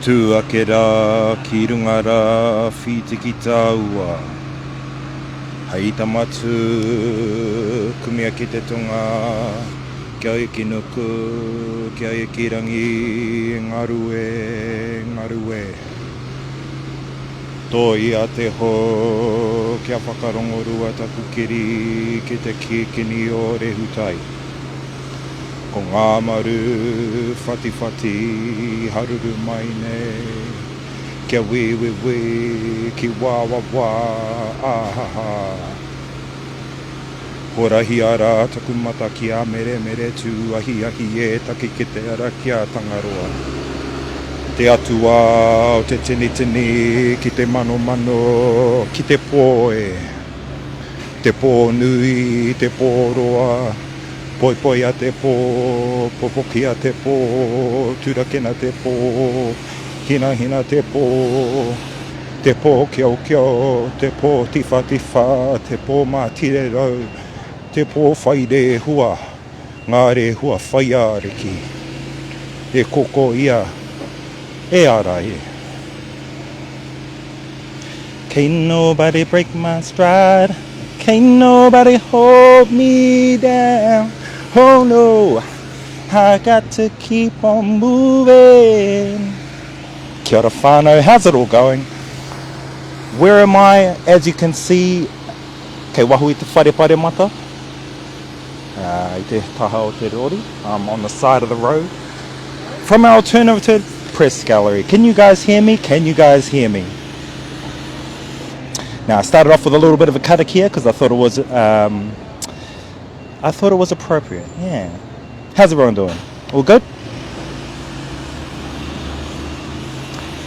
Tūake rā, ki runga rā, whitiki tāua. Hei tamatu, kumia ki te tonga, kia e ki nuku, kia e ki rangi, ngarue, ngarue. Tō ia te ho, kia whakarongorua taku kiri, ki te kikini o rehutai. Ko ngā maru, whati whati, haruru mai nei. Kia we, ki wā, ahaha. Horahi ara, taku mata ki a mere tū, ahi e, taki ki te ara ki a tangaroa. Te atua, o te tini, ki te mano, ki te poe. Te pō nui, te pō roa. Poi a te pō, popoki a te pō, turakena te pō, hina te pō kiau, te pō tifa, te pō mātire rau, te pō whaire hua, ngā re hua whaia reki, e koko ia, e ara e. Can't nobody break my stride, can't nobody hold me down. Oh no, I got to keep on moving. Kia ora whānau, how's it all going? Where am I? As you can see, kei wahu I te wharepare mata. I te taha o te rori. I'm on the side of the road. From our alternative press gallery. Can you guys hear me? Can you guys hear me? Now I started off with a little bit of a karakia because I thought it was appropriate. Yeah. How's everyone doing? All good?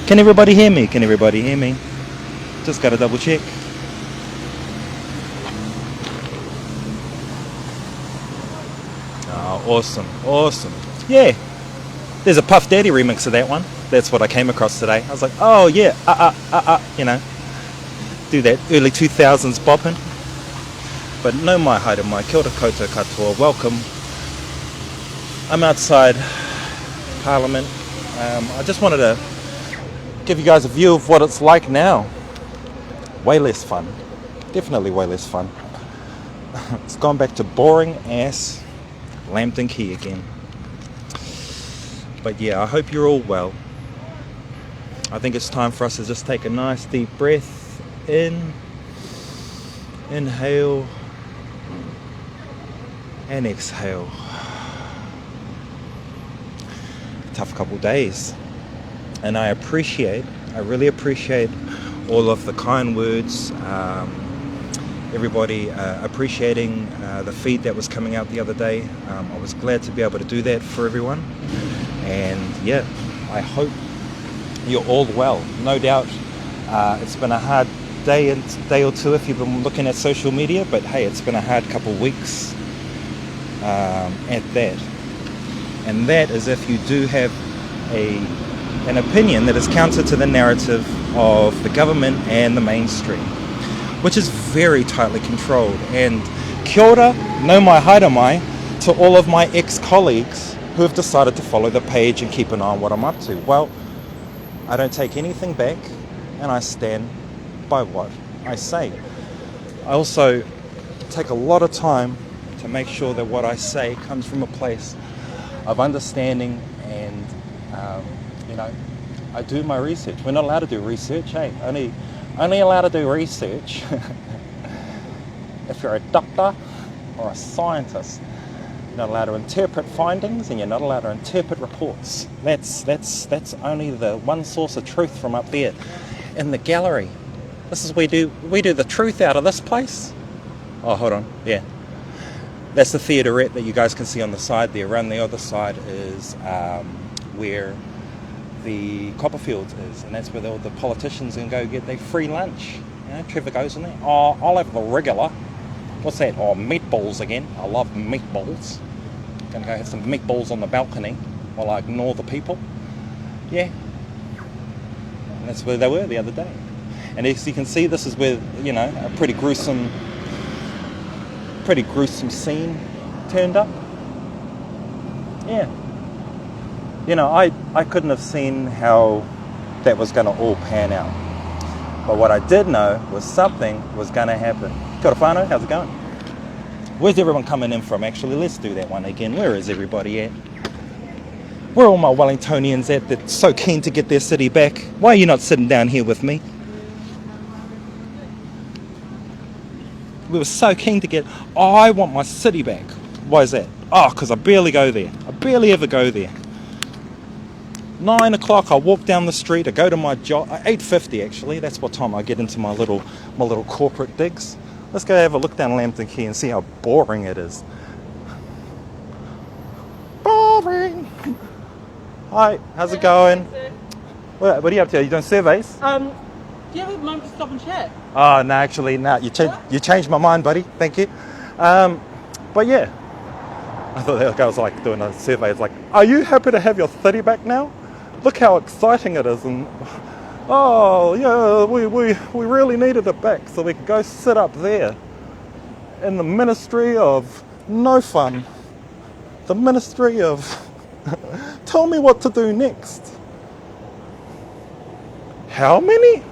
Can everybody hear me? Can everybody hear me? Just gotta double check. Oh, awesome. Yeah. There's a Puff Daddy remix of that one. That's what I came across today. I was like, oh yeah, you know. Do that early 2000s bopping. But no mai haere mai, kia ora koutou katoa, welcome. I'm outside Parliament. I just wanted to give you guys a view of what it's like now. Way less fun. Definitely way less fun. It's gone back to boring ass Lambton Quay again. But yeah, I hope you're all well. I think it's time for us to just take a nice deep breath in, inhale, and exhale. Tough couple days, and I really appreciate all of the kind words, everybody appreciating the feed that was coming out the other day. I was glad to be able to do that for everyone, and yeah, I hope you're all well. No doubt it's been a hard day or two if you've been looking at social media, but hey, it's been a hard couple of weeks at that. And that is if you do have an opinion that is counter to the narrative of the government and the mainstream, which is very tightly controlled. And kia ora, no mai haere mai, to all of my ex-colleagues who have decided to follow the page and keep an eye on what I'm up to. Well, I don't take anything back, and I stand by what I say. I also take a lot of time to make sure that what I say comes from a place of understanding, and you know, I do my research. We're not allowed to do research, hey? Only allowed to do research if you're a doctor or a scientist. You're not allowed to interpret findings, and you're not allowed to interpret reports. That's only the one source of truth from up there in the gallery. This is we do the truth out of this place. Oh, hold on, yeah. That's the theaterette that you guys can see on the side there. Around the other side is where the Copperfields is, and that's where all the politicians can go get their free lunch. You know, Trevor goes in there. Oh, I'll have the regular. What's that? Oh, meatballs again. I love meatballs. Gonna go have some meatballs on the balcony while I ignore the people. Yeah. And that's where they were the other day. And as you can see, this is where, you know, a pretty gruesome scene turned up. Yeah. You know, I couldn't have seen how that was going to all pan out. But what I did know was something was going to happen. Kia ora whānau, how's it going? Where's everyone coming in from? Actually, let's do that one again. Where is everybody at? Where are all my Wellingtonians at that's so keen to get their city back? Why are you not sitting down here with me? We were so keen to get, I want my city back. Why is that? Oh, because I barely go there. I barely ever go there. 9 o'clock, I walk down the street, I go to my job, 8:50 actually, that's what time I get into my little corporate digs. Let's go have a look down Lambton Quay and see how boring it is. Boring! Hi, how's it going? What are you up to? Are you doing surveys? Do you have a moment to stop and chat? Oh, no, actually, no. You changed my mind, buddy. Thank you. But yeah, I thought that guy was like doing a survey. It's like, are you happy to have your city back now? Look how exciting it is. And oh, yeah, we really needed it back so we could go sit up there in the Ministry of No Fun. The Ministry of tell me what to do next. How many?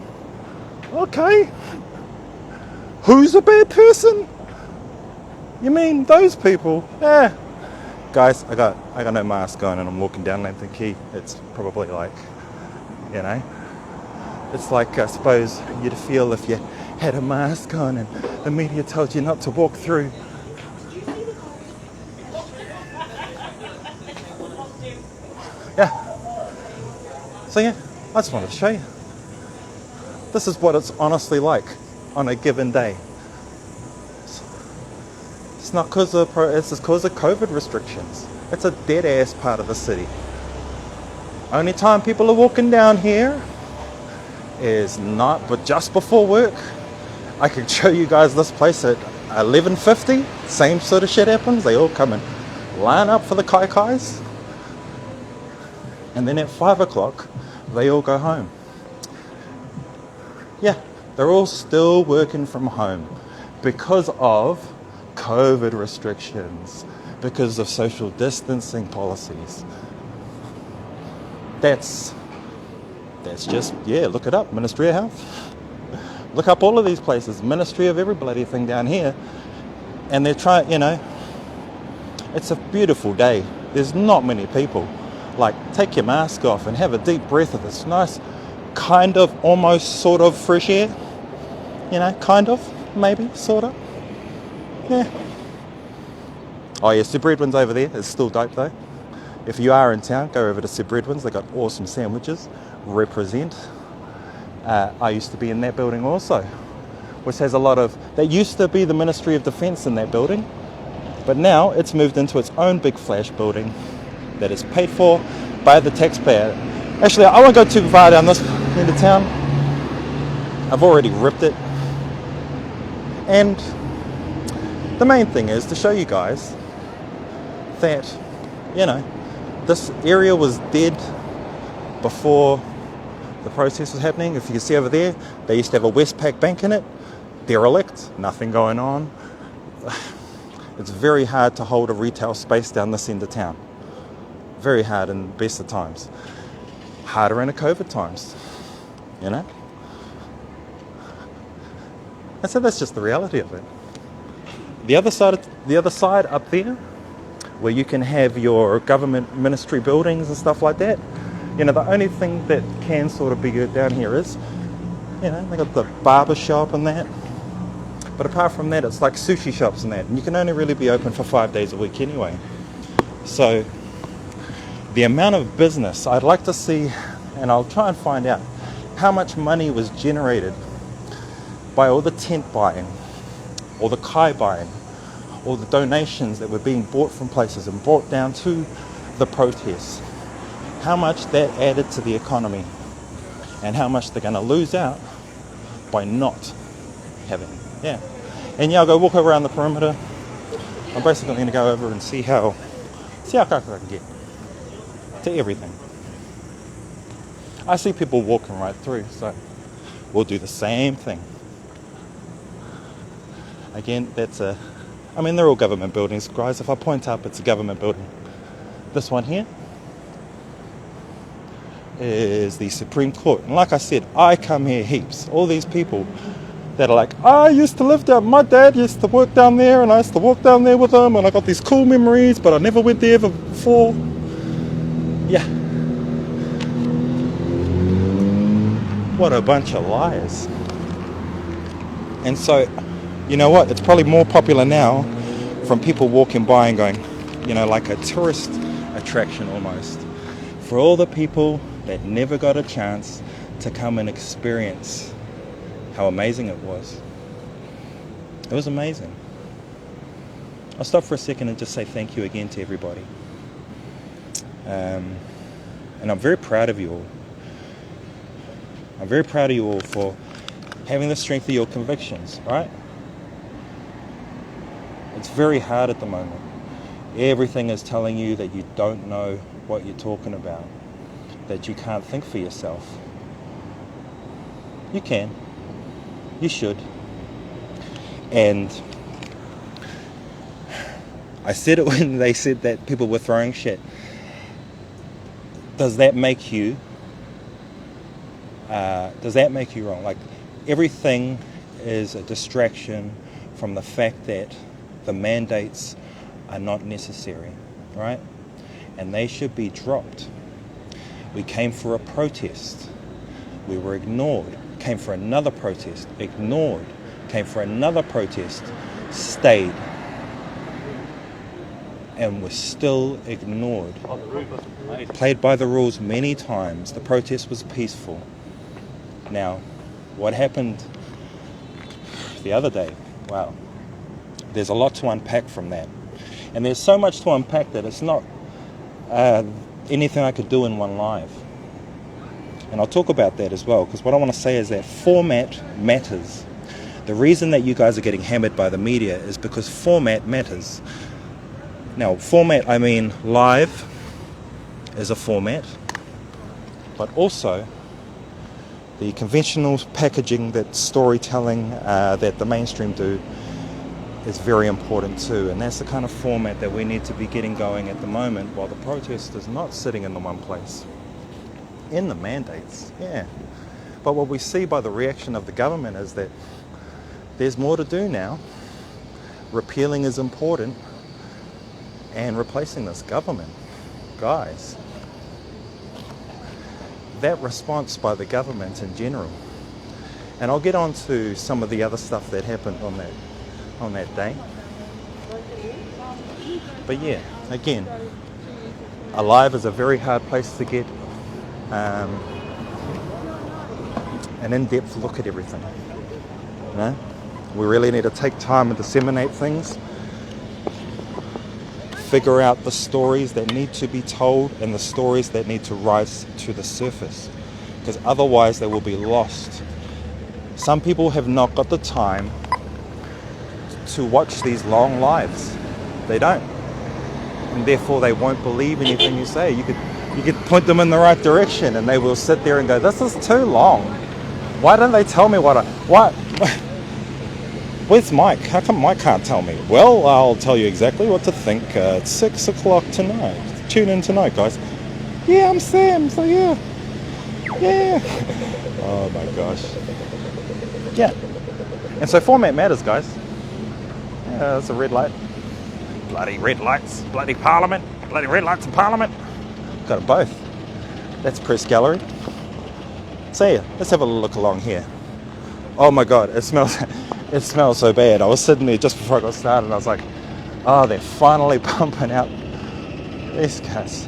Okay. Who's a bad person? You mean those people? Eh. Guys, I got no mask on and I'm walking down Lambton Quay. It's probably like, you know, it's like I suppose you'd feel if you had a mask on and the media told you not to walk through. Yeah. So yeah, I just wanted to show you. This is what it's honestly like on a given day. It's not because of COVID restrictions. It's a dead ass part of the city. Only time people are walking down here is not, but just before work. I could show you guys this place at 11:50. Same sort of shit happens. They all come and line up for the kai-kais. And then at 5 o'clock, they all go home. Yeah, they're all still working from home because of COVID restrictions, because of social distancing policies. That's just, yeah, look it up, Ministry of Health. Look up all of these places, Ministry of every bloody thing down here. And they're trying, you know, it's a beautiful day. There's not many people. Like, take your mask off and have a deep breath of this nice, kind of, almost, sort of fresh air. You know, kind of, maybe, sort of. Yeah. Oh yeah, Sir Bredwin's over there. It's still dope though. If you are in town, go over to Sir Bredwin's. They got awesome sandwiches. Represent. I used to be in that building also, which has a lot of... That used to be the Ministry of Defence in that building, but now it's moved into its own big flash building that is paid for by the taxpayer. Actually, I won't go too far down this end of town. I've already ripped it. And the main thing is to show you guys that, you know, this area was dead before the process was happening. If you can see over there, they used to have a Westpac bank in it. Derelict, nothing going on. It's very hard to hold a retail space down this end of town. Very hard in the best of times. Harder in the COVID times, you know? And so that's just the reality of it. The other side up there, where you can have your government ministry buildings and stuff like that, you know, the only thing that can sort of be good down here is, you know, they got the barber shop and that. But apart from that, it's like sushi shops and that. And you can only really be open for 5 days a week anyway. So the amount of business, I'd like to see, and I'll try and find out, how much money was generated by all the tent buying, or the kai buying, or the donations that were being bought from places and brought down to the protests. How much that added to the economy, and how much they're going to lose out by not having. Yeah. And yeah, I'll go walk around the perimeter. I'm basically going to go over and see how close I can get to everything. I see people walking right through, so we'll do the same thing. Again, I mean, they're all government buildings, guys. If I point up, it's a government building. This one here is the Supreme Court. And like I said, I come here heaps. All these people that are like, I used to live down, my dad used to work down there and I used to walk down there with him and I got these cool memories, but I never went there ever before. Yeah. What a bunch of liars. And so, you know what? It's probably more popular now from people walking by and going, you know, like a tourist attraction almost. For all the people that never got a chance to come and experience how amazing it was. It was amazing. I'll stop for a second and just say thank you again to everybody. And I'm very proud of you all. I'm very proud of you all for having the strength of your convictions, right? It's very hard at the moment. Everything is telling you that you don't know what you're talking about, that you can't think for yourself. You can. You should. And I said it when they said that people were throwing shit. Does that make you wrong? Like, everything is a distraction from the fact that the mandates are not necessary, right? And they should be dropped. We came for a protest. We were ignored. Came for another protest. Ignored. Came for another protest. Stayed. And were still ignored. Played by the rules many times. The protest was peaceful. Now, what happened the other day? Wow. There's a lot to unpack from that. And there's so much to unpack that it's not anything I could do in one live. And I'll talk about that as well, because what I want to say is that format matters. The reason that you guys are getting hammered by the media is because format matters. Now, format, I mean live is a format, but also the conventional packaging, that storytelling that the mainstream do, is very important too. And that's the kind of format that we need to be getting going at the moment, while the protest is not sitting in the one place. In the mandates, yeah. But what we see by the reaction of the government is that there's more to do now. Repealing is important, and replacing this government. Guys, that response by the government in general, and I'll get on to some of the other stuff that happened on that day. But yeah, again, alive is a very hard place to get an in-depth look at everything. You know? We really need to take time and disseminate things, figure out the stories that need to be told and the stories that need to rise to the surface, because otherwise they will be lost. Some people have not got the time to watch these long lives. They don't, and therefore they won't believe anything you say. You could point them in the right direction and they will sit there and go, this is too long. Why don't they tell me where's Mike? How come Mike can't tell me? Well, I'll tell you exactly what to think. It's 6 o'clock tonight. Tune in tonight, guys. Yeah, I'm Sam, so yeah. Oh my gosh. Yeah. And so format matters, guys. Yeah, that's a red light. Bloody red lights. Bloody Parliament. Bloody red lights in Parliament. Got them both. That's press gallery. So yeah, let's have a look along here. Oh my god, it smells so bad. I was sitting there just before I got started and I was like, oh, they're finally pumping out these guys.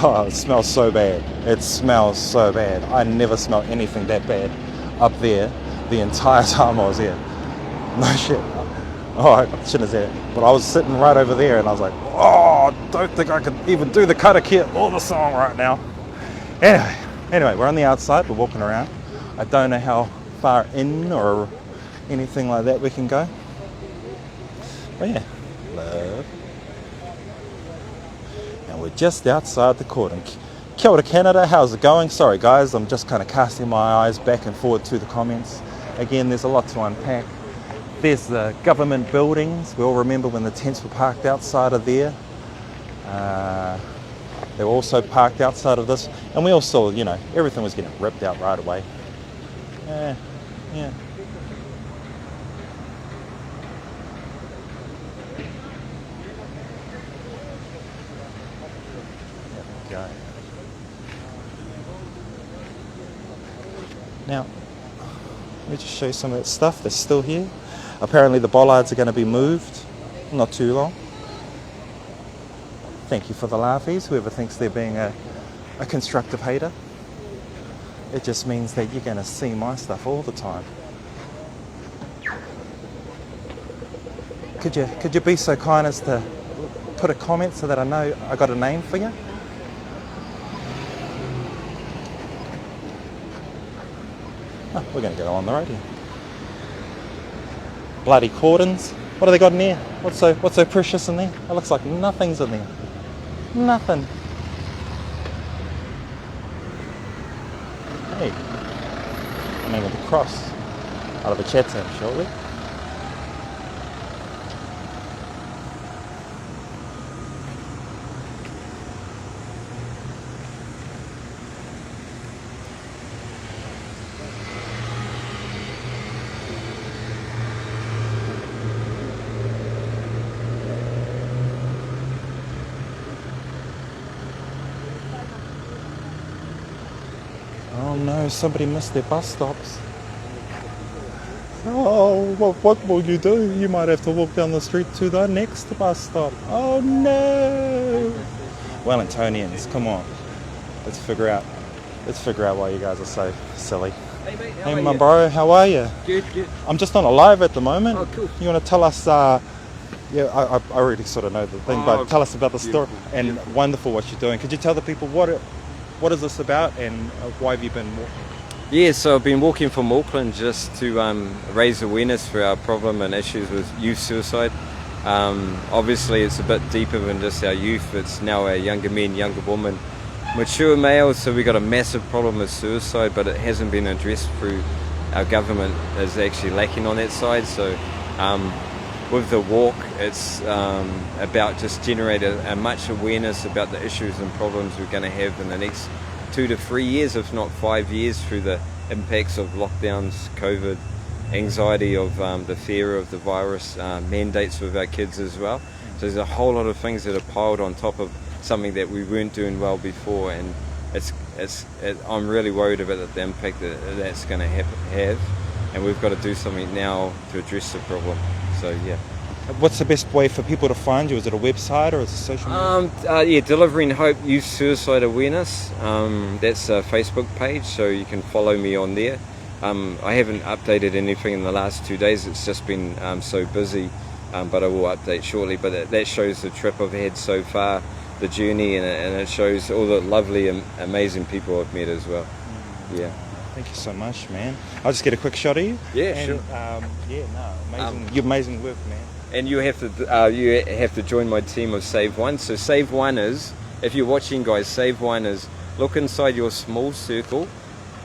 Oh, it smells so bad. It smells so bad. I never smelled anything that bad up there the entire time I was here. No shit. Oh, I shouldn't have said it. But I was sitting right over there and I was like, oh, I don't think I can even do the karakia or the song right now. Anyway, we're on the outside, we're walking around. I don't know how far in or anything like that we can go. But yeah, love. And we're just outside the court. And kia ora Canada, how's it going? Sorry guys, I'm just kind of casting my eyes back and forward to the comments. Again, there's a lot to unpack. There's the government buildings. We all remember when the tents were parked outside of there. They were also parked outside of this, and we all saw, everything was getting ripped out right away. Yeah. There we go. Now, let me just show you some of that stuff that's still here. Apparently the bollards are going to be moved, not too long. Thank you for the laughies, whoever thinks they're being a constructive hater. It just means that you're going to see my stuff all the time. Could you be so kind as to put a comment so that I know I got a name for you? Oh, we're going to go on the road here. Bloody cordons. What have they got in there? What's so precious in there? It looks like nothing's in there. Nothing. Hey, I'm going to cross out of a chat to him shortly. Oh no, somebody missed their bus stops. Oh, what will you do? You might have to walk down the street to the next bus stop. Oh no! Wellingtonians, come on. Let's figure out why you guys are so silly. Hey mate, Hey my bro, how are you? Good. I'm just on a live at the moment. Oh, cool. You want to tell us, I already sort of know the thing, but tell us about the story. And wonderful what you're doing. Could you tell the people what is this about and why have you been walking? Yeah, so I've been walking from Auckland just to raise awareness for our problem and issues with youth suicide. Obviously it's a bit deeper than just our youth, it's now our younger men, younger women, mature males, so we've got a massive problem with suicide, but it hasn't been addressed through our government is actually lacking on that side. So with the walk, it's about just generating a much awareness about the issues and problems we're going to have in the next 2 to 3 years, if not 5 years, through the impacts of lockdowns, COVID, anxiety of the fear of the virus, mandates with our kids as well. So there's a whole lot of things that are piled on top of something that we weren't doing well before, and I'm really worried about the impact that's going to have, and we've got to do something now to address the problem. So yeah. What's the best way for people to find you? Is it a website or is it social media? Delivering Hope Youth Suicide Awareness. That's a Facebook page, so you can follow me on there. I haven't updated anything in the last 2 days. It's just been so busy, but I will update shortly. But that shows the trip I've had so far, the journey, and it shows all the lovely and amazing people I've met as well. Yeah. Thank you so much, man. I'll just get a quick shot of you. Yeah, sure. Amazing. You're amazing work, man. And you have to join my team of Save One. So Save One is, if you're watching, guys, Save One is look inside your small circle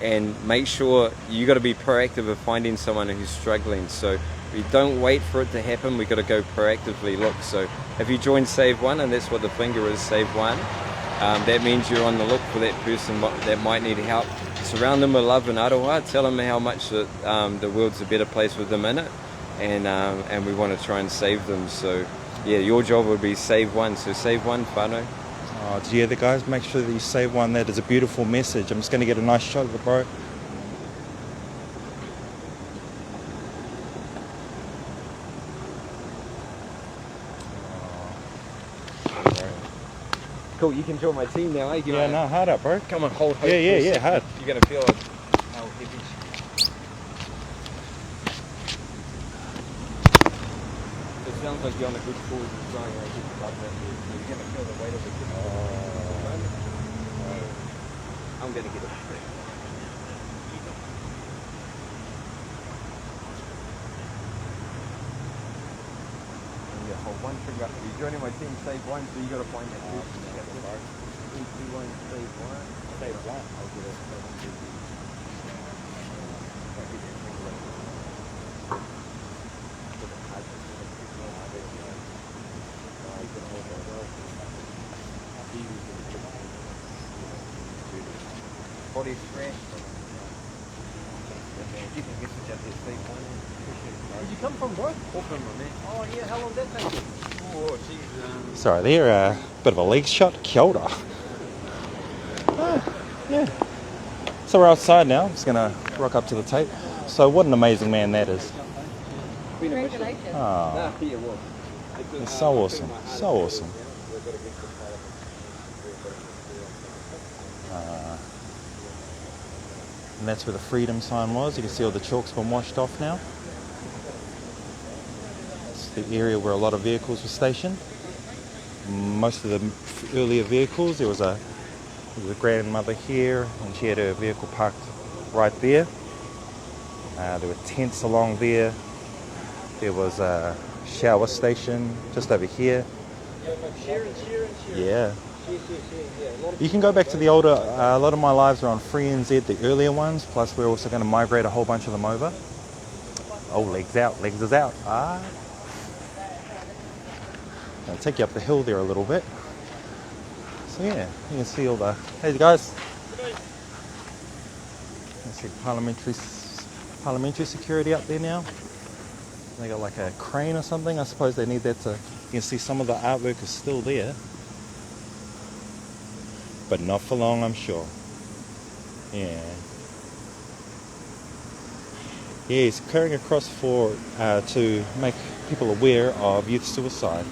and make sure you got to be proactive of finding someone who's struggling. So we don't wait for it to happen. We got to go proactively look. So if you join Save One, and that's what the finger is, Save One, that means you're on the look for that person that might need help. Surround them with love and aroha. Tell them how much the world's a better place with them in it, and we want to try and save them. So yeah, your job would be Save One. So Save One, whānau. Oh, do you hear the guys? Make sure that you save one. That is a beautiful message. I'm just going to get a nice shot of it, bro. Cool, you can join my team now, eh? Yeah, no, hard up, bro. Come on, hold Hope. Yeah, hard. You're going to feel it. How heavy. It sounds like you're on a good cause and trying to get above that. You're going to feel the weight of the kid. I'm going to get it. Yeah, hold one finger up. You're joining my team, Save One, so you got to find that person. 3, 2, 1, Save One. Save One. I'll get it. body scratch. You can get such a feet one. Did you come from work? Auckland, my man. Oh yeah, how long did that take you? Oh, geez. Sorry, there, bit of a leg shot. Kia ora. Yeah. So we're outside now. I'm just going to rock up to the tape. So what an amazing man that is. Congratulations. Oh, Yeah, well. it's so awesome. So awesome. And that's where the freedom sign was. You can see all the chalk's been washed off now. It's the area where a lot of vehicles were stationed. Most of the earlier vehicles, there was a grandmother here, and she had her vehicle parked right there. There were tents along there. There was a shower station just over here. Yeah. You can go back to the older, a lot of my lives are on Free NZ, the earlier ones, plus we're also going to migrate a whole bunch of them over. Oh, legs out, legs is out. I'll take you up the hill there a little bit. So yeah, you can see all the, hey guys. You can see parliamentary security up there now. They got like a crane or something, I suppose they need that to, you can see some of the artwork is still there. But not for long, I'm sure. Yeah. Yeah, he's carrying across to make people aware of youth suicide.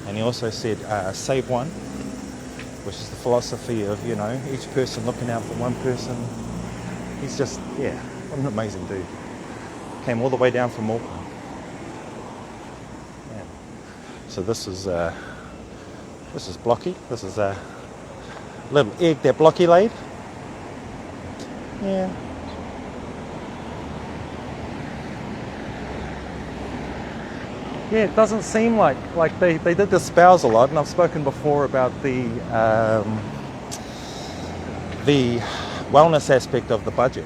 And he also said, save one, which is the philosophy of, you know, each person looking out for one person. He's just, yeah, what an amazing dude. Came all the way down from Auckland. Yeah. So this is Blocky. This is a little egg that Blocky laid. Yeah. Yeah, it doesn't seem like they did espouse a lot, and I've spoken before about the wellness aspect of the budget.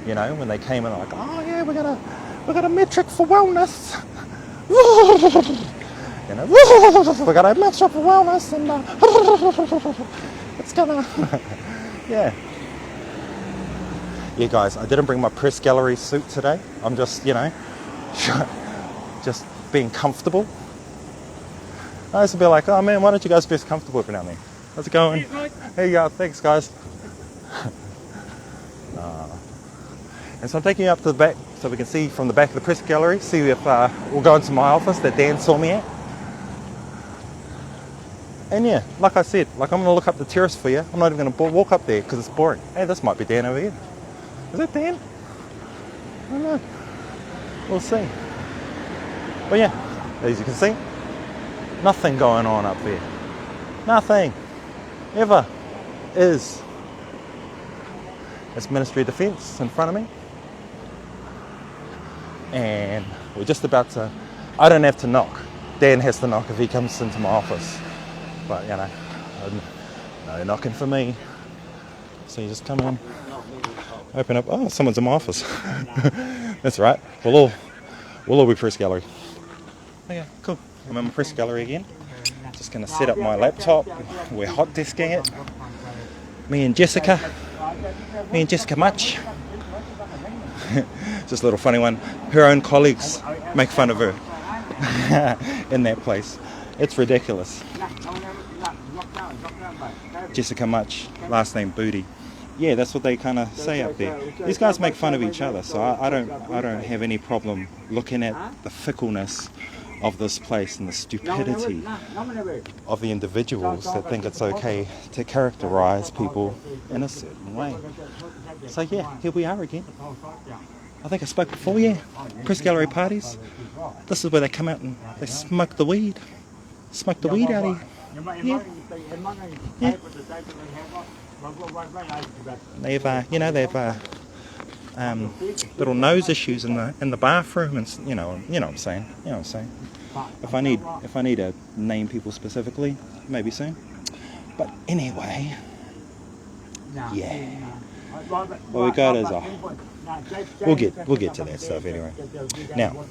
You know, when they came in like, oh yeah, we got a metric for wellness. You know, we got a metric for wellness, and it's gonna, yeah. Yeah, guys, I didn't bring my press gallery suit today. I'm just, you know, just being comfortable. I used to be like, oh man, why don't you guys be as comfortable every now and then? How's it going? Here you go, thanks guys. And so I'm taking you up to the back so we can see from the back of the press gallery, see if we'll go into my office that Dan saw me at. And yeah, like I said, like I'm going to look up the terrace for you. I'm not even going to walk up there because it's boring. Hey, this might be Dan over here. Is that Dan? I don't know. We'll see. But yeah, as you can see, nothing going on up there. Nothing. Ever. Is. It's Ministry of Defence in front of me. And we're just about to, I don't have to knock. Dan has to knock if he comes into my office. But you know, no knocking for me. So you just come in, open up, oh, someone's in my office. That's right, we'll all be press gallery. Okay, cool. I'm in my press gallery again. Just gonna set up my laptop. We're hot desking it. Me and Jessica much. Just a little funny one. Her own colleagues make fun of her in that place. It's ridiculous. Jessica Much, last name Booty. Yeah, that's what they kind of say up there. These guys make fun of each other, so I don't have any problem looking at the fickleness of this place and the stupidity of the individuals that think it's okay to characterize people in a certain way. So yeah, here we are again. I think I spoke before, yeah. Press gallery parties. This is where they come out and they smoke the weed. Smoke the weed out here. Yeah. Yeah. They've, you know, they've little nose issues in the bathroom, and you know what I'm saying. You know what I'm saying. If I need to name people specifically, maybe soon. But anyway, yeah. What we got is we'll get to that stuff anyway. Now,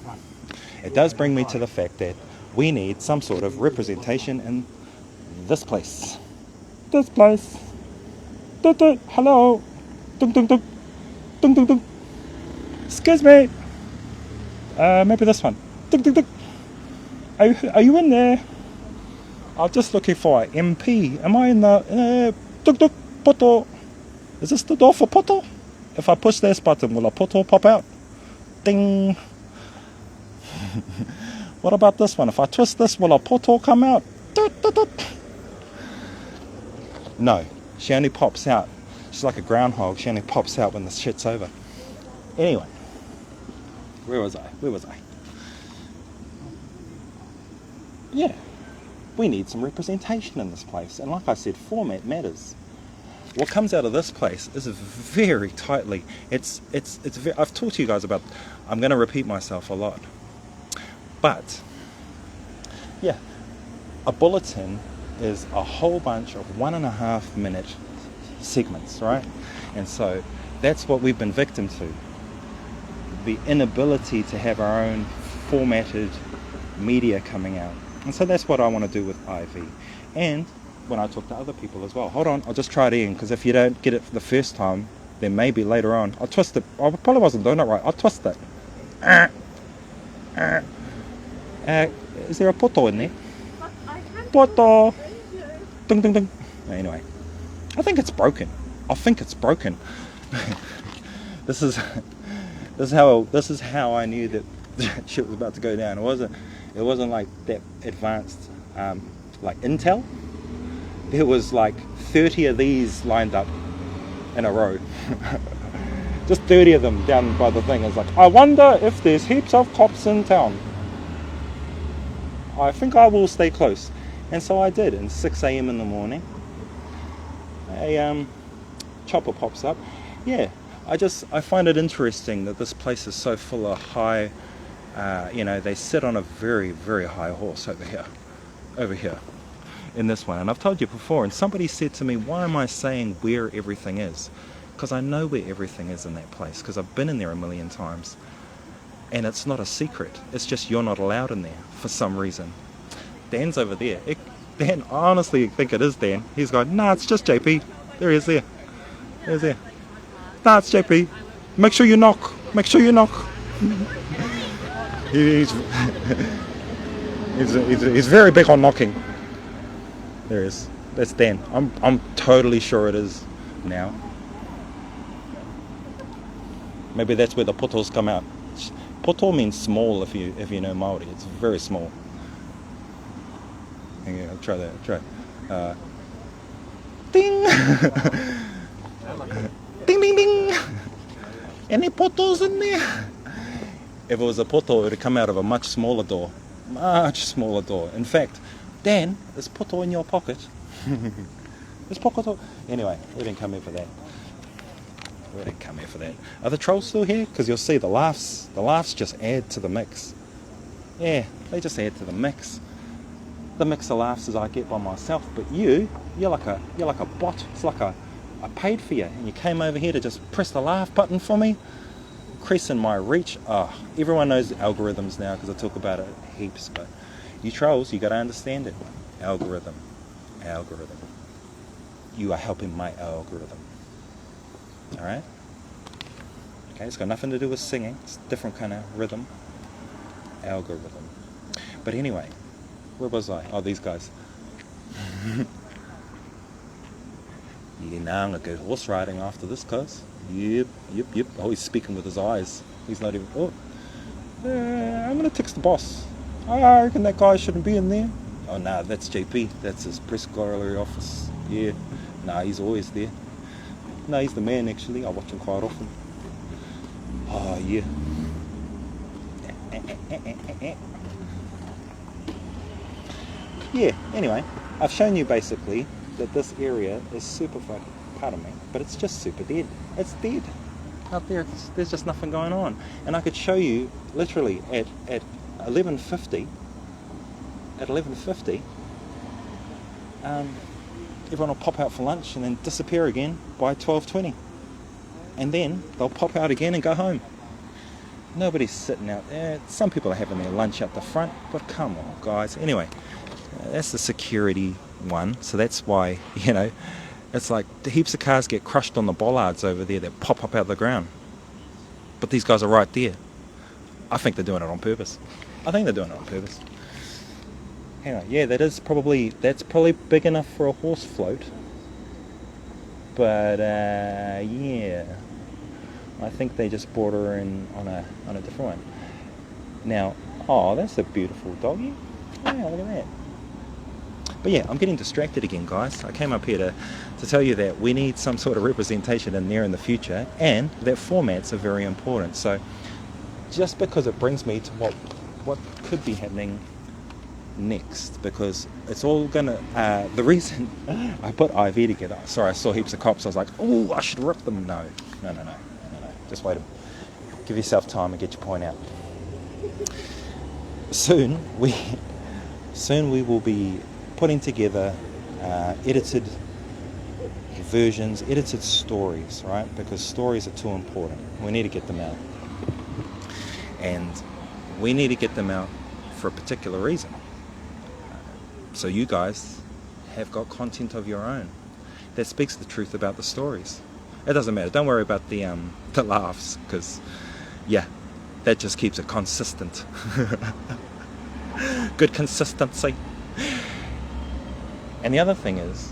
it does bring me to the fact that we need some sort of representation in this place. This place. Toot toot. Hello. Tung tung tung. Tung tung tung. Excuse me. Maybe this one. Tung tung tung. Are you in there? I'm just looking for an MP. Am I in the... tuk tuk, poto. Is this the door for poto? If I push this button, will a poto pop out? Ding. What about this one? If I twist this, will a poto come out? Toot, toot, toot. No, she only pops out. She's like a groundhog. She only pops out when the shit's over. Anyway. Where was I? Yeah. We need some representation in this place, and like I said, format matters. What comes out of this place is very tightly. I've talked to you guys about. I'm going to repeat myself a lot, but yeah, a bulletin is a whole bunch of 1.5 minute segments, right? And so that's what we've been victim to. The inability to have our own formatted media coming out. And so that's what I want to do with IV. And when I talk to other people as well. Hold on, I'll just try it again, because if you don't get it for the first time, then maybe later on. I'll twist it. I probably wasn't doing it right. I'll twist it. Is there a poto in there? Poto! Ding, ding, ding. Anyway, I think it's broken. This is how I knew that shit was about to go down. It wasn't like that advanced, like Intel. There was like 30 of these lined up in a row. Just 30 of them down by the thing. It's like, I wonder if there's heaps of cops in town. I think I will stay close. And so I did. And 6 a.m. in the morning, a chopper pops up. Yeah, I find it interesting that this place is so full of high, they sit on a very, very high horse over here, in this one. And I've told you before, and somebody said to me, why am I saying where everything is? Because I know where everything is in that place, because I've been in there a million times. And it's not a secret, it's just you're not allowed in there for some reason. Dan's over there. Dan, I honestly think it is Dan. He's going, nah, it's just JP. There he is there. There's there. Nah, it's JP. Make sure you knock. he's very big on knocking. There he is. That's Dan. I'm totally sure it is now. Maybe that's where the potos come out. Poto means small if you know Maori. It's very small. Yeah, I'll try that. Ding! Ding, ding, ding! Any potos in there? If it was a poto, it would come out of a much smaller door. In fact, Dan, is poto in your pocket? Is poto? Anyway, we didn't come here for that. Are the trolls still here? Because you'll see the laughs just add to the mix. Yeah, they just add to the mix. The mix of laughs as I get by myself, but you're like a bot. It's like I paid for you, and you came over here to just press the laugh button for me, increasing my reach. Everyone knows algorithms now because I talk about it heaps. But you trolls, you got to understand it. Algorithm. You are helping my algorithm. All right. Okay, it's got nothing to do with singing. It's a different kind of rhythm. Algorithm. But anyway. Where was I? Oh, these guys. Yeah, now I'm going to go horse riding after this, cuz. Yep. Oh, he's speaking with his eyes. He's not even... Oh. I'm going to text the boss. I reckon that guy shouldn't be in there. Oh, nah, that's JP. That's his press gallery office. Yeah. Nah, he's always there. No, he's the man, actually. I watch him quite often. Oh, yeah. Yeah, anyway, I've shown you basically that this area is super fucking, pardon me, but it's just super dead. It's dead. Out there, there's just nothing going on. And I could show you, literally, at 11:50, everyone will pop out for lunch and then disappear again by 12:20. And then they'll pop out again and go home. Nobody's sitting out there. Some people are having their lunch out the front, but come on, guys. Anyway, that's the security one. So that's why, It's like the heaps of cars get crushed on the bollards over there that pop up out of the ground. But these guys are right there. I think they're doing it on purpose. I think they're doing it on purpose. Hang on, yeah, that's probably big enough for a horse float. But yeah, I think they just brought her in on a different one. Now, oh, that's a beautiful doggy. Yeah, look at that. But yeah, I'm getting distracted again, guys. I came up here to tell you that we need some sort of representation in there in the future, and that formats are very important. So just because it brings me to what could be happening next, because it's all gonna the reason I put IV together, sorry, I saw heaps of cops, I was like, oh, I should rip them. No, just wait, give yourself time and get your point out. Soon we will be putting together edited versions, edited stories, right? Because stories are too important. We need to get them out. And we need to get them out for a particular reason. So you guys have got content of your own that speaks the truth about the stories. It doesn't matter. Don't worry about the laughs, because, yeah, that just keeps it consistent. Good consistency. And the other thing is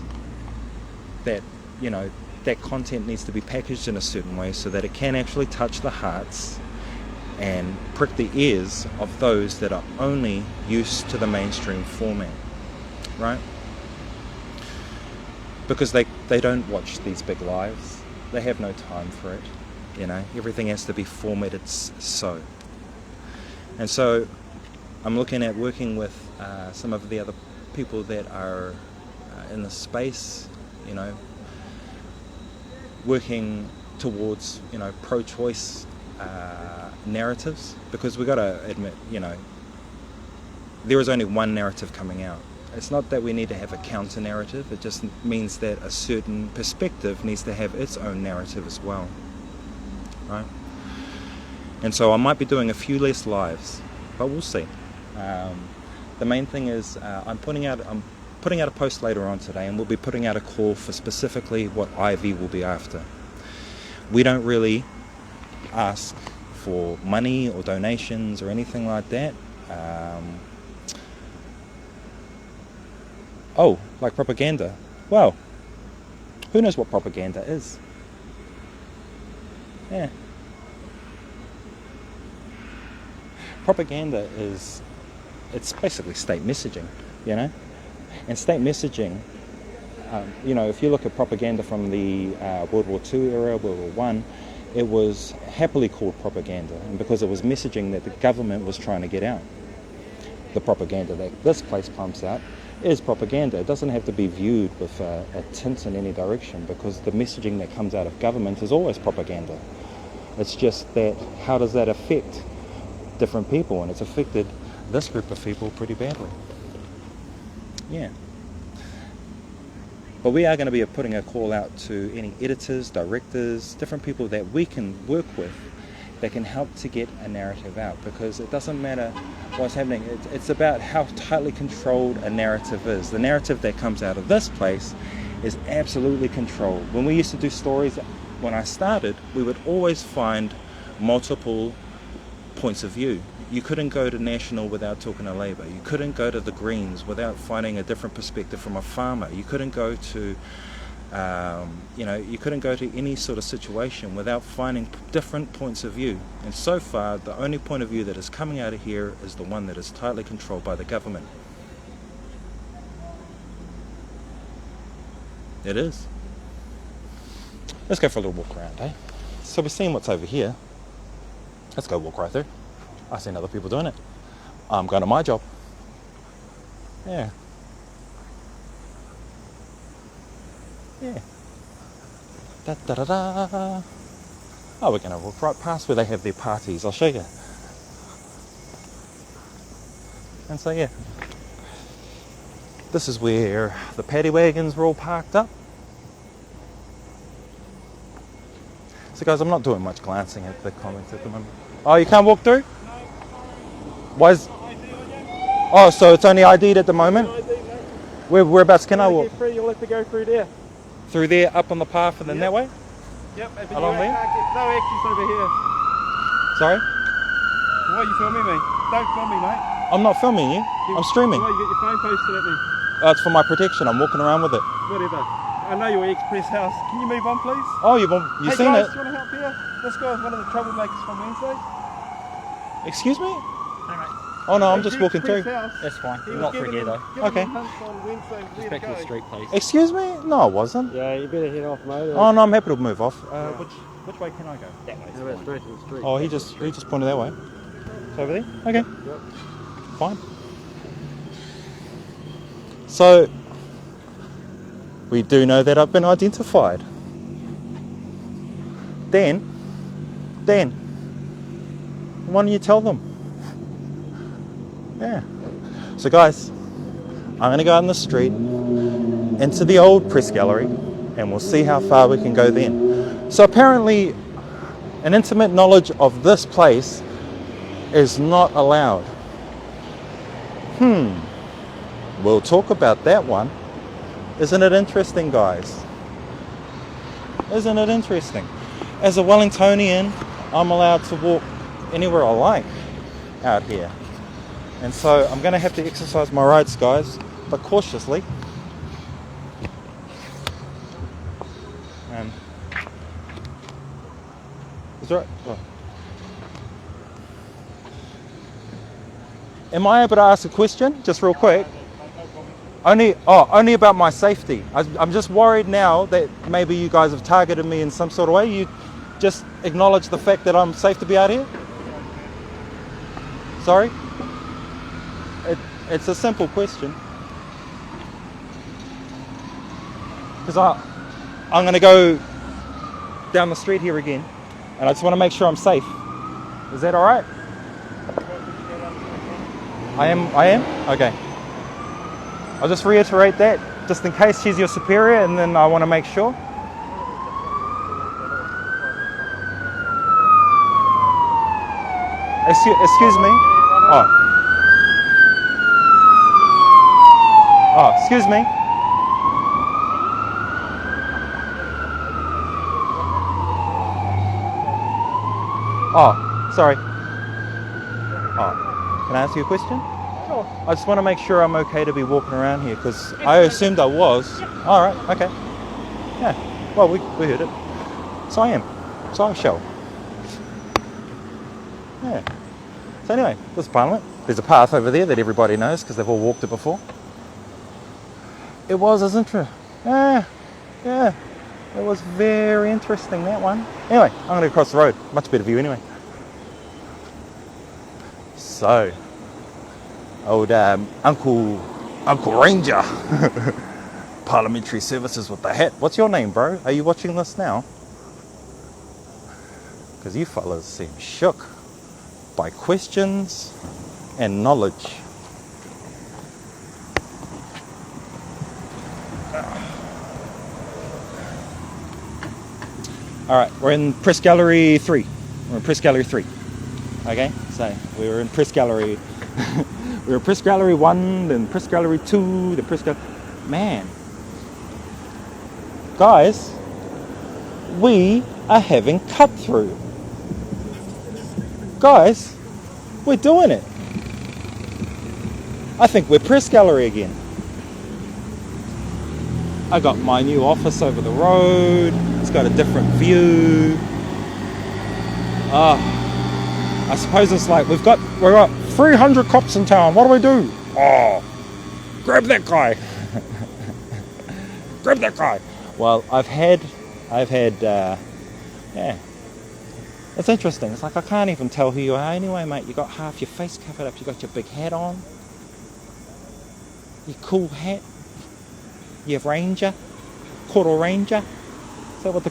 that, you know, that content needs to be packaged in a certain way so that it can actually touch the hearts and prick the ears of those that are only used to the mainstream format, right? Because they don't watch these big lives. They have no time for it, you know. Everything has to be formatted so. And so I'm looking at working with some of the other people that are in the space, you know, working towards, you know, pro-choice narratives, because we've got to admit, you know, there is only one narrative coming out. It's not that we need to have a counter narrative, it just means that a certain perspective needs to have its own narrative as well, right? And so I might be doing a few less lives, but we'll see. The main thing is I'm putting out a post later on today, and we'll be putting out a call for specifically what Ivy will be after. We don't really ask for money or donations or anything like that. Oh, like propaganda. Well, who knows what propaganda is? Yeah. Propaganda it's basically state messaging, you know? And state messaging, you know, if you look at propaganda from the World War II era, World War I, it was happily called propaganda, and because it was messaging that the government was trying to get out. The propaganda that this place pumps out is propaganda. It doesn't have to be viewed with a tint in any direction, because the messaging that comes out of government is always propaganda. It's just that how does that affect different people, and it's affected this group of people pretty badly. Yeah. But we are going to be putting a call out to any editors, directors, different people that we can work with that can help to get a narrative out, because it doesn't matter what's happening. It's about how tightly controlled a narrative is. The narrative that comes out of this place is absolutely controlled. When we used to do stories, when I started, we would always find multiple points of view. You couldn't go to National without talking to Labour. You couldn't go to the Greens without finding a different perspective from a farmer. You couldn't go to, you couldn't go to any sort of situation without finding different points of view. And so far, the only point of view that is coming out of here is the one that is tightly controlled by the government. It is. Let's go for a little walk around, eh? So we're seeing what's over here. Let's go walk right through. I've seen other people doing it. I'm going to my job. Yeah. Yeah. Da da da da. Oh, we're going to walk right past where they have their parties. I'll show you. And so, yeah. This is where the paddy wagons were all parked up. So, guys, I'm not doing much glancing at the comments at the moment. Oh, you can't walk through? Why is... Oh, so it's only ID'd at the moment? Whereabouts can I walk? Get free, you'll have to go through there. Through there, up on the path, and then that way? Yep, but Along you there? can't get no access over here. Sorry? Why are you filming me? Don't film me, mate. I'm not filming you. I'm streaming. Why you got your phone posted at me? It's for my protection. I'm walking around with it. Whatever. I know your express house. Can you move on, please? Oh, you Hey seen guys, it? do you want to help here? This guy's one of the troublemakers from Wednesday. Excuse me? Hey mate, Oh no, I'm Hey, just the walking through. express house, that's fine. he was Not through giving here them- though. giving Okay. them hints on Wednesday where Just to back to go. the street, please. Excuse me? No, I wasn't. Yeah, you better head off, mate. Oh no, I'm happy to move off. Which way can I go? That way. How about straight to the street? Oh, he just pointed that way. It's over there? Okay. Yep. Fine. So, we do know that I've been identified. Dan, why don't you tell them? Yeah. So guys, I'm going to go out in the street into the old press gallery and we'll see how far we can go then. So apparently an intimate knowledge of this place is not allowed. We'll talk about that one. Isn't it interesting, guys? Isn't it interesting? As a Wellingtonian, I'm allowed to walk anywhere I like out here. And so I'm going to have to exercise my rights, guys, but cautiously. Is that right? Oh. Am I able to ask a question, just real quick? Only about my safety. I'm just worried now that maybe you guys have targeted me in some sort of way. You just acknowledge the fact that I'm safe to be out here? Sorry? It's a simple question. Because I'm going to go down the street here again, and I just want to make sure I'm safe. Is that all right? I am? Okay. I'll just reiterate that, just in case she's your superior, and then I want to make sure. Excuse me? Oh, excuse me? Oh, sorry. Oh, can I ask you a question? Sure. I just want to make sure I'm okay to be walking around here because I assumed I was. All right, okay. Yeah, well, we heard it. So I am. So I shall. Yeah. So anyway, this is Parliament. There's a path over there that everybody knows because they've all walked it before. It was as interesting. Yeah. It was very interesting, that one. Anyway, I'm going to cross the road. Much better view anyway. So, old Uncle Ranger, Parliamentary Services with the hat. What's your name, bro? Are you watching this now? Because you fellas seem shook by questions and knowledge. All right, we're in Press Gallery 3. We're in Press Gallery 3. Okay, so we were in Press Gallery. We were in Press Gallery 1, then Press Gallery 2, then Press Gallery... Man. Guys, we are having cut through. Guys, we're doing it. I think we're Press Gallery again. I got my new office over the road. It's got a different view. I suppose it's like we've got 300 cops in town. What do we do? Oh, grab that guy. Grab that guy. Well, I've had, yeah. It's interesting. It's like I can't even tell who you are anyway, mate. You got half your face covered up. You got your big hat on. Your cool hat. You have Ranger. Koro Ranger. Is that what the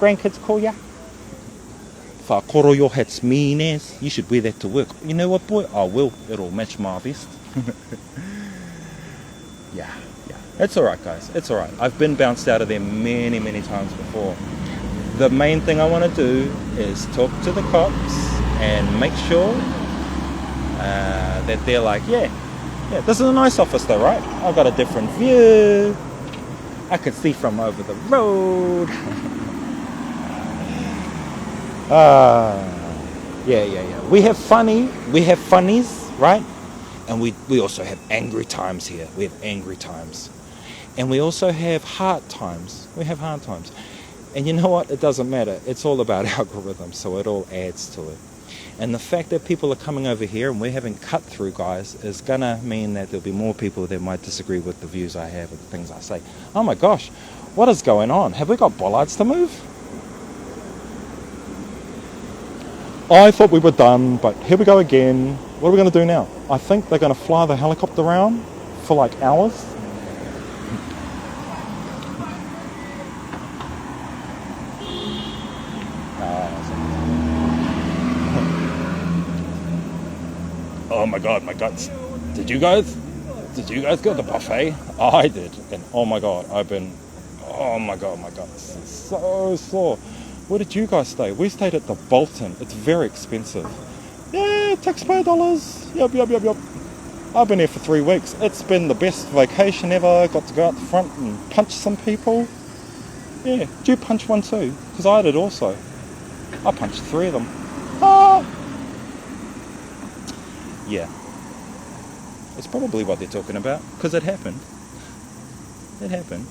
grandkids call ya? Koro, your hat's mean as. You should wear that to work. You know what, boy? I will. It'll match my vest. Yeah. It's alright, guys. It's alright. I've been bounced out of there many, many times before. The main thing I want to do is talk to the cops and make sure that they're like, yeah, this is a nice office though, right? I've got a different view. I could see from over the road. Yeah. We have funnies, right? And we also have angry times here. We have angry times. And we also have hard times. We have hard times. And you know what? It doesn't matter. It's all about algorithms, so it all adds to it. And the fact that people are coming over here and we're having cut through guys is going to mean that there'll be more people that might disagree with the views I have or the things I say. Oh my gosh, what is going on? Have we got bollards to move? I thought we were done, but here we go again. What are we going to do now? I think they're going to fly the helicopter around for like hours. Oh my god, my guts. Did you guys go to the buffet? I did. And oh my god, my guts. It's so sore. Where did you guys stay? We stayed at the Bolton. It's very expensive. Yeah, taxpayer dollars. Yep. I've been here for 3 weeks. It's been the best vacation ever. Got to go out the front and punch some people. Yeah, did you punch one too? Because I did also. I punched 3 of them. Yeah. It's probably what they're talking about, because it happened. It happened.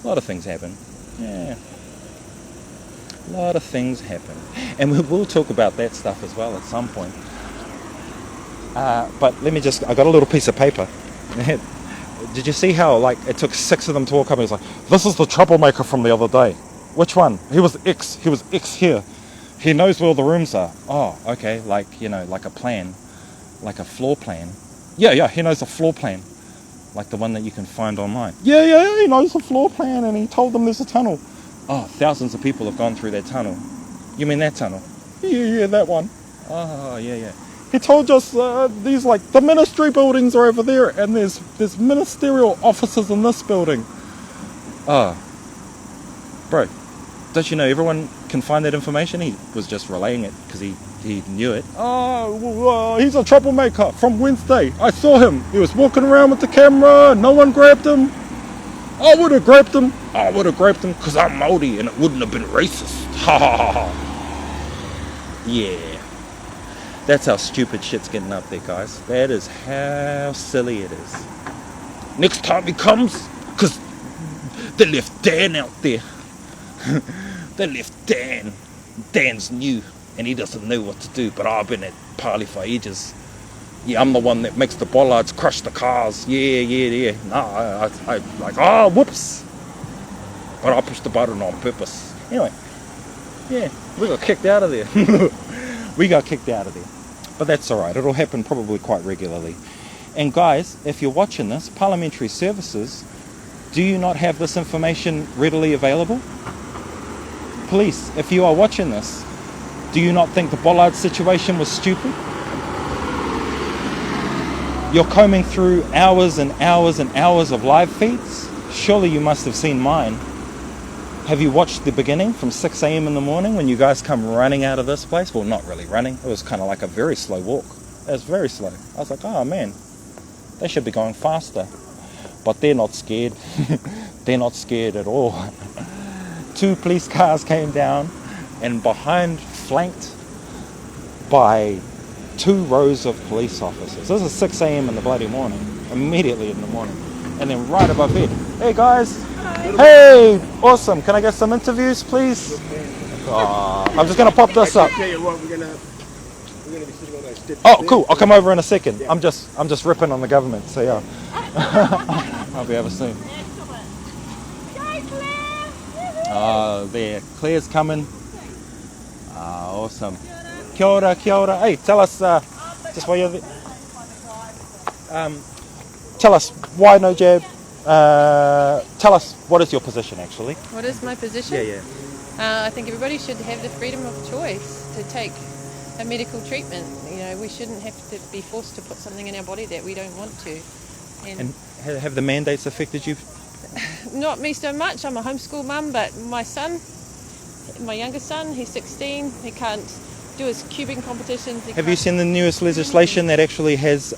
A lot of things happen. Yeah. A lot of things happen. And we'll talk about that stuff as well at some point. But let me just, I got a little piece of paper. Did you see how, like, it took 6 of them to walk up and he's like, this is the troublemaker from the other day. Which one? He was X here. He knows where all the rooms are. Oh, okay, like, you know, like a plan. Like a floor plan. Yeah, he knows the floor plan. Like the one that you can find online. Yeah, he knows the floor plan and he told them there's a tunnel. Oh, thousands of people have gone through that tunnel. You mean that tunnel? Yeah, that one. Oh, yeah. He told us these, like, the ministry buildings are over there and there's ministerial offices in this building. Bro, don't you know everyone can find that information? He was just relaying it because he knew it. He's a troublemaker from Wednesday. I saw him. He was walking around with the camera. No one grabbed him. I would have grabbed him. Because I'm Māori and it wouldn't have been racist. Ha ha ha. Yeah. That's how stupid shit's getting up there, guys. That is how silly it is. Next time he comes, because they left Dan out there. They left Dan. Dan's new. And he doesn't know what to do, but I've been at Pali for ages. Yeah, I'm the one that makes the bollards crush the cars. Yeah. No, I like, whoops. But I pushed the button on purpose. Anyway, yeah, we got kicked out of there. But that's alright, it'll happen probably quite regularly. And guys, if you're watching this, Parliamentary Services, do you not have this information readily available? Police, if you are watching this, do you not think the bollard situation was stupid? You're combing through hours and hours and hours of live feeds. Surely you must have seen mine. Have you watched the beginning from 6 a.m. in the morning when you guys come running out of this place? Well, not really running. It was kind of like a very slow walk. It was very slow. I was like, oh man, they should be going faster. But they're not scared. They're not scared at all. 2 police cars came down and flanked by 2 rows of police officers. This is 6 a.m. in the bloody morning, immediately in the morning. And then right above it, hey guys, hey, awesome, can I get some interviews please? I'm just gonna pop this up. Tell you what, we're gonna be sitting on those steps. Oh cool, I'll come over in a second. Yeah. I'm just ripping on the government, so yeah. I'll be over soon. There, Claire's coming. Awesome. Kia ora. Hey, tell us, just while you're there. Tell us why no jab. Tell us what is your position actually. What is my position? Yeah. I think everybody should have the freedom of choice to take a medical treatment. You know, we shouldn't have to be forced to put something in our body that we don't want to. And have the mandates affected you? Not me so much. I'm a homeschool mum, but my son, my youngest son, he's 16. He can't do his cubing competitions. Have you seen the newest legislation that actually has,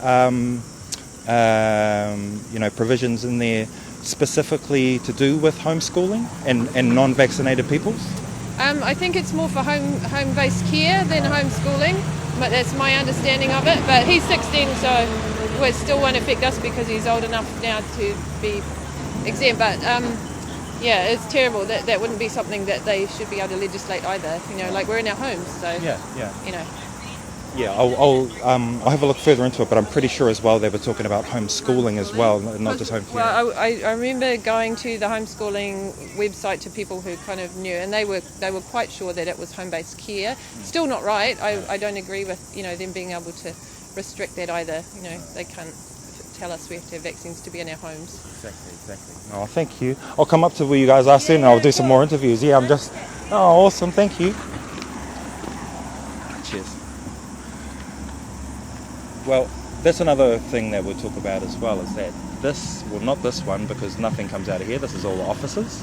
provisions in there specifically to do with homeschooling and non-vaccinated peoples? I think it's more for home-based care than homeschooling, but that's my understanding of it. But he's 16, so it still won't affect us because he's old enough now to be exempt. But yeah, it's terrible. That wouldn't be something that they should be able to legislate either. Like we're in our homes, so Yeah, I'll have a look further into it, but I'm pretty sure as well they were talking about homeschooling as well, not just home care. Well, I remember going to the homeschooling website to people who kind of knew, and they were quite sure that it was home-based care. Still not right. I don't agree with them being able to restrict that either. They can't tell us we have to have vaccines to be in our homes. Exactly. Oh, thank you. I'll come up to where you guys are soon and I'll do some more interviews. Yeah, oh, awesome. Thank you. Cheers. Well, that's another thing that we'll talk about as well, is that not this one, because nothing comes out of here, this is all the offices.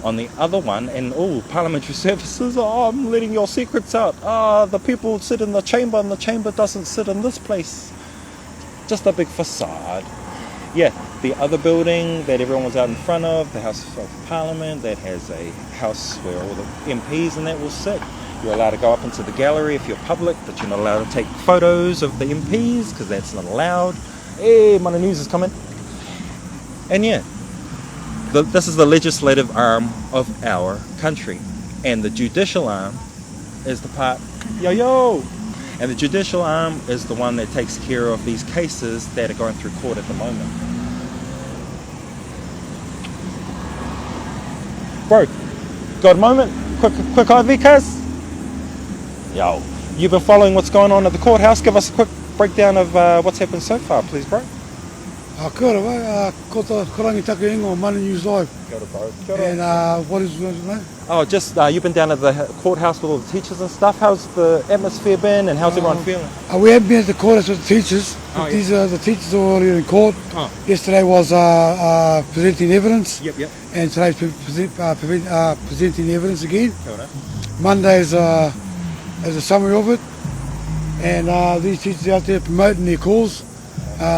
On the other one, and parliamentary services, I'm letting your secrets out. The people sit in the chamber and the chamber doesn't sit in this place. Just a big facade. Yeah, the other building that everyone was out in front of, the House of Parliament, that has a house where all the MPs and that will sit. You're allowed to go up into the gallery if you're public, but you're not allowed to take photos of the MPs because that's not allowed. Hey, Mana News is coming. And yeah, this is the legislative arm of our country, and the judicial arm is the part. And the judicial arm is the one that takes care of these cases that are going through court at the moment. Bro, got a moment? Quick IV, cuz? Yo, you've been following what's going on at the courthouse. Give us a quick breakdown of what's happened so far, please, bro. Kia ora, ko rangi take ingo Mana News Live. Kia ora, bro. Kia ora. And what is your name? Oh, just you've been down at the courthouse with all the teachers and stuff. How's the atmosphere been and how's everyone feeling? We haven't been at the courthouse with the teachers. But these are the teachers are already in court. Yesterday was presenting evidence. Yep. And today's presenting evidence again. Kia ora. Monday is a summary of it. And these teachers out there promoting their cause.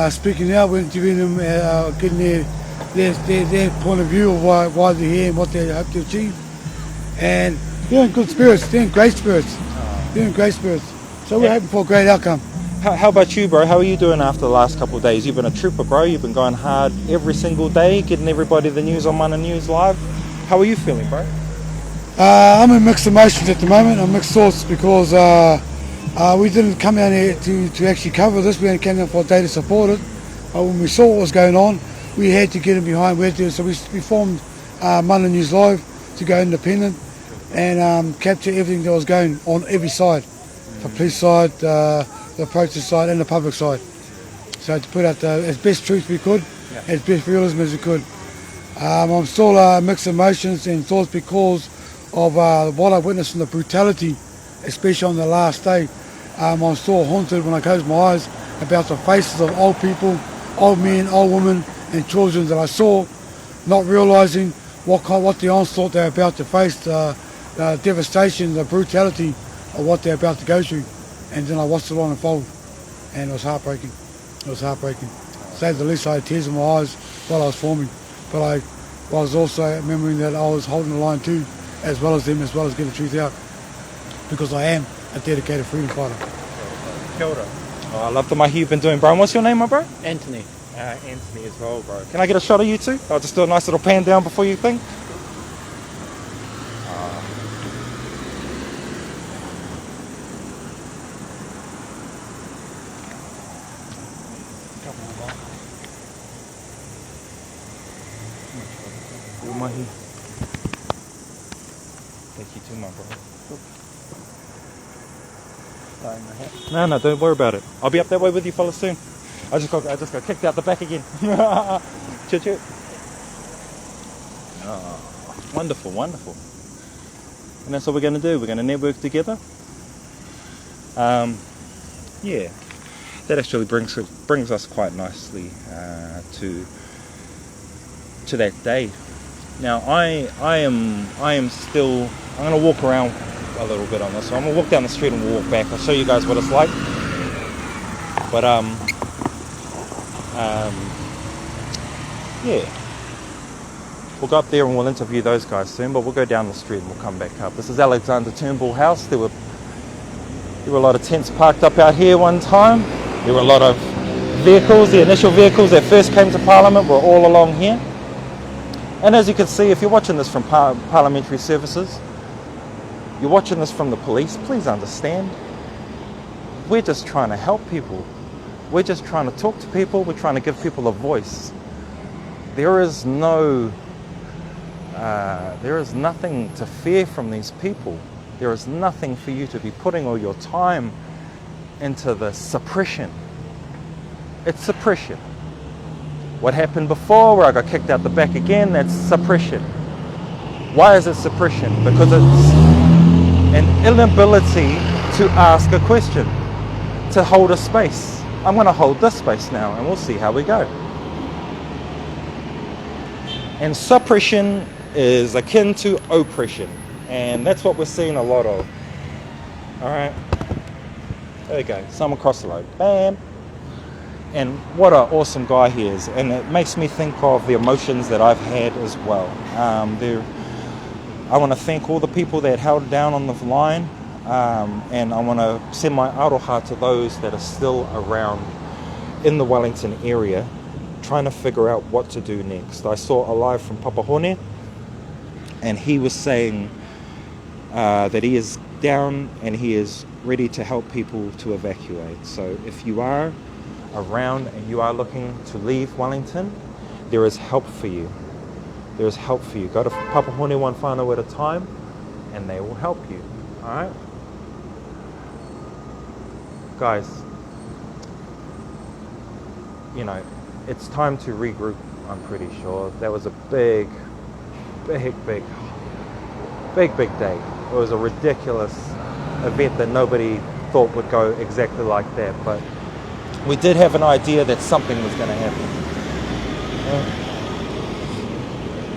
Speaking now, we're interviewing them, getting their point of view of why they're here and what they hope to achieve. And they're in good spirits, they're in great spirits. So we're hoping for a great outcome. How about you, bro? How are you doing after the last couple of days? You've been a trooper, bro. You've been going hard every single day, getting everybody the news on Mana News Live. How are you feeling, bro? I'm in mixed emotions at the moment. I'm mixed thoughts because we didn't come down here to actually cover this. We only came down for a day to support it. When we saw what was going on, we had to get in behind. So we formed Mana News Live to go independent and capture everything that was going on every side. The police side, the protest side and the public side. So to put out as best truth we could, as best realism as we could. I'm still mixed emotions and thoughts because of what I witnessed in the brutality, especially on the last day. I'm still haunted when I close my eyes about the faces of old people, old men, old women and children that I saw, not realising what the onslaught they're about to face, the devastation, the brutality of what they're about to go through. And then I watched it all unfold and it was heartbreaking. To say the least, I had tears in my eyes while I was forming. But I was also remembering that I was holding the line too, as well as them, as well as getting the truth out. Because I am a dedicated freedom fighter. Kia ora. Oh, I love the mahi you've been doing, bro. And what's your name, my bro? Anthony. Anthony as well, bro. Can I get a shot of you two? I'll just do a nice little pan down before you think. Mahi. Thank you too, my bro. No, don't worry about it. I'll be up that way with you fellas soon. I just got kicked out the back again. Choo. Oh, wonderful. And that's what we're going to do. We're going to network together. Yeah, that actually brings us quite nicely to that day. Now I am still. I'm going to walk around a little bit on this. So I'm going to walk down the street and walk back. I'll show you guys what it's like. But yeah, We'll go up there and we'll interview those guys soon, but we'll go down the street and we'll come back up. This is Alexander Turnbull House. There were a lot of tents parked up out here one time. There were a lot of vehicles. The initial vehicles that first came to Parliament were all along here. And as you can see, if you're watching this from parliamentary services, you're watching this from the police, please understand, we're just trying to help people. We're just trying to talk to people. We're trying to give people a voice. There is nothing to fear from these people. There is nothing for you to be putting all your time into the suppression. It's suppression. What happened before, where I got kicked out the back again, that's suppression. Why is it suppression? Because it's an inability to ask a question, to hold a space. I'm going to hold this space now and we'll see how we go. And suppression is akin to oppression, and that's what we're seeing a lot of. All right, there we go, someone crossed the road, bam. And what an awesome guy he is, and it makes me think of the emotions that I've had as well. I want to thank all the people that held down on the line, and I want to send my aroha to those that are still around in the Wellington area trying to figure out what to do next. I saw a live from Papahone, and he was saying that he is down and he is ready to help people to evacuate. So if you are around and you are looking to leave Wellington, there is help for you. There is help for you. Go to Papahone one whānau at a time and they will help you. Alright? Guys, you know, it's time to regroup, I'm pretty sure. That was a big day. It was a ridiculous event that nobody thought would go exactly like that, but we did have an idea that something was going to happen.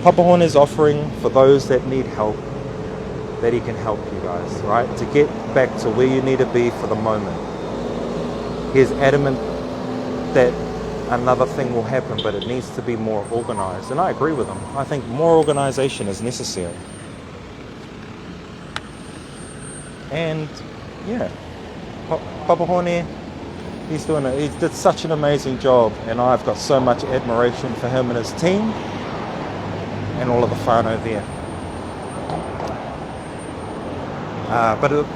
Papahone is offering for those that need help that he can help you guys, right? To get back to where you need to be for the moment. He's adamant that another thing will happen, but it needs to be more organized. And I agree with him. I think more organization is necessary. And yeah, Papahone, he did such an amazing job, and I've got so much admiration for him and his team and all of the whānau there.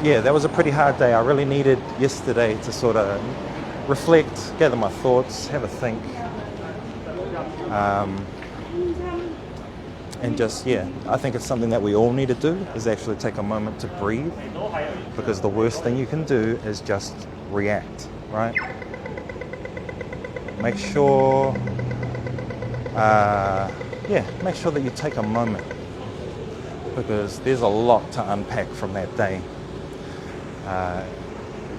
Yeah, that was a pretty hard day. I really needed yesterday to sort of reflect, gather my thoughts, have a think, and just, yeah, I think it's something that we all need to do, is actually take a moment to breathe, because the worst thing you can do is just react, right? Make sure, make sure that you take a moment, because there's a lot to unpack from that day.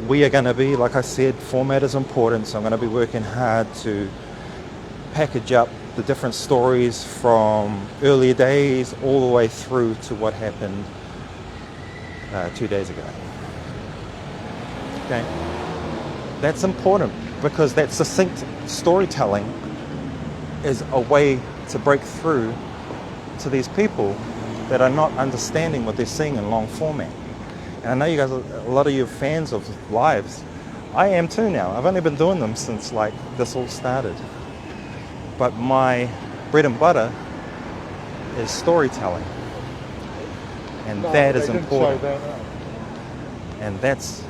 We are going to be, like I said, format is important, so I'm going to be working hard to package up the different stories from earlier days all the way through to what happened 2 days ago. Okay, that's important, because that succinct storytelling is a way to break through to these people that are not understanding what they're seeing in long format. And I know you guys, a lot of you are fans of lives. I am too now. I've only been doing them since like this all started. But my bread and butter is storytelling. And that is important. And that's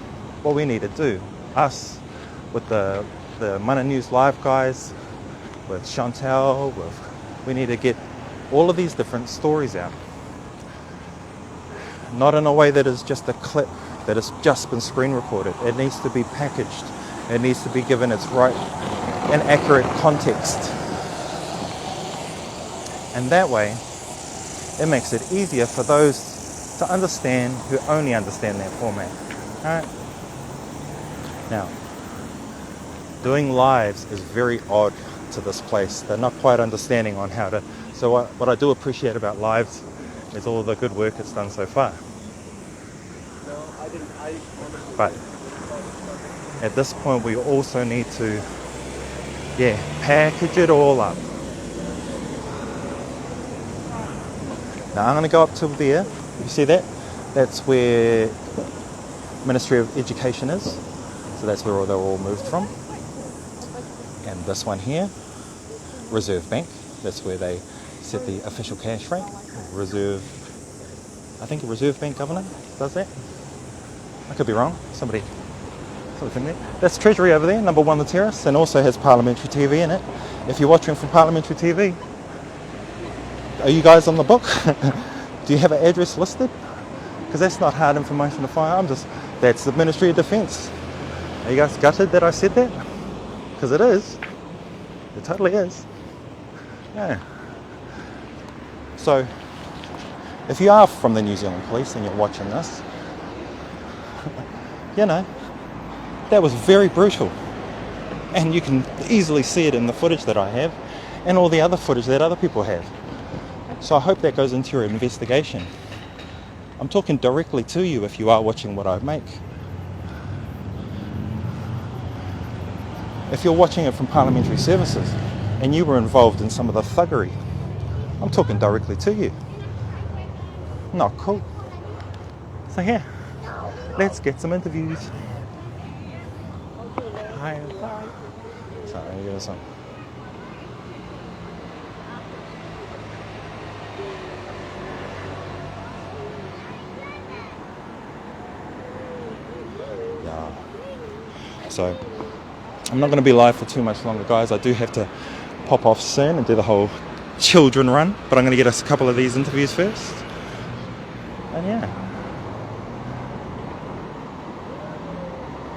what we need to do. Us, with the Mana News Live guys, with Chantel, we need to get all of these different stories out. Not in a way that is just a clip that has just been screen recorded. It needs to be packaged. It needs to be given its right and accurate context. And that way, it makes it easier for those to understand who only understand that format. Alright? Now, doing lives is very odd to this place. They're not quite understanding on how to. So what I do appreciate about lives is all the good work it's done so far. But at this point, we also need to, package it all up. Now I'm going to go up to there. You see that? That's where Ministry of Education is. So that's where they're all moved from. And this one here, Reserve Bank. That's where they set the official cash rate. I think a Reserve Bank governor does that. I could be wrong. Somebody think that. That's Treasury over there, number 1 the terrace, and also has parliamentary TV in it. If you're watching from parliamentary TV, are you guys on the book? Do you have an address listed? Because that's not hard information to find. That's the Ministry of Defence. Are you guys gutted that I said that? Because it is. It totally is. Yeah. So, if you are from the New Zealand Police and you're watching this, you know, that was very brutal. And you can easily see it in the footage that I have and all the other footage that other people have. So I hope that goes into your investigation. I'm talking directly to you if you are watching what I make. If you're watching it from parliamentary services and you were involved in some of the thuggery, I'm talking directly to you. Not cool. So yeah, let's get some interviews. Hi. Sorry, let me give this one. Yeah. So I'm not going to be live for too much longer, guys. I do have to pop off soon and do the whole children run, but I'm going to get us a couple of these interviews first. And yeah.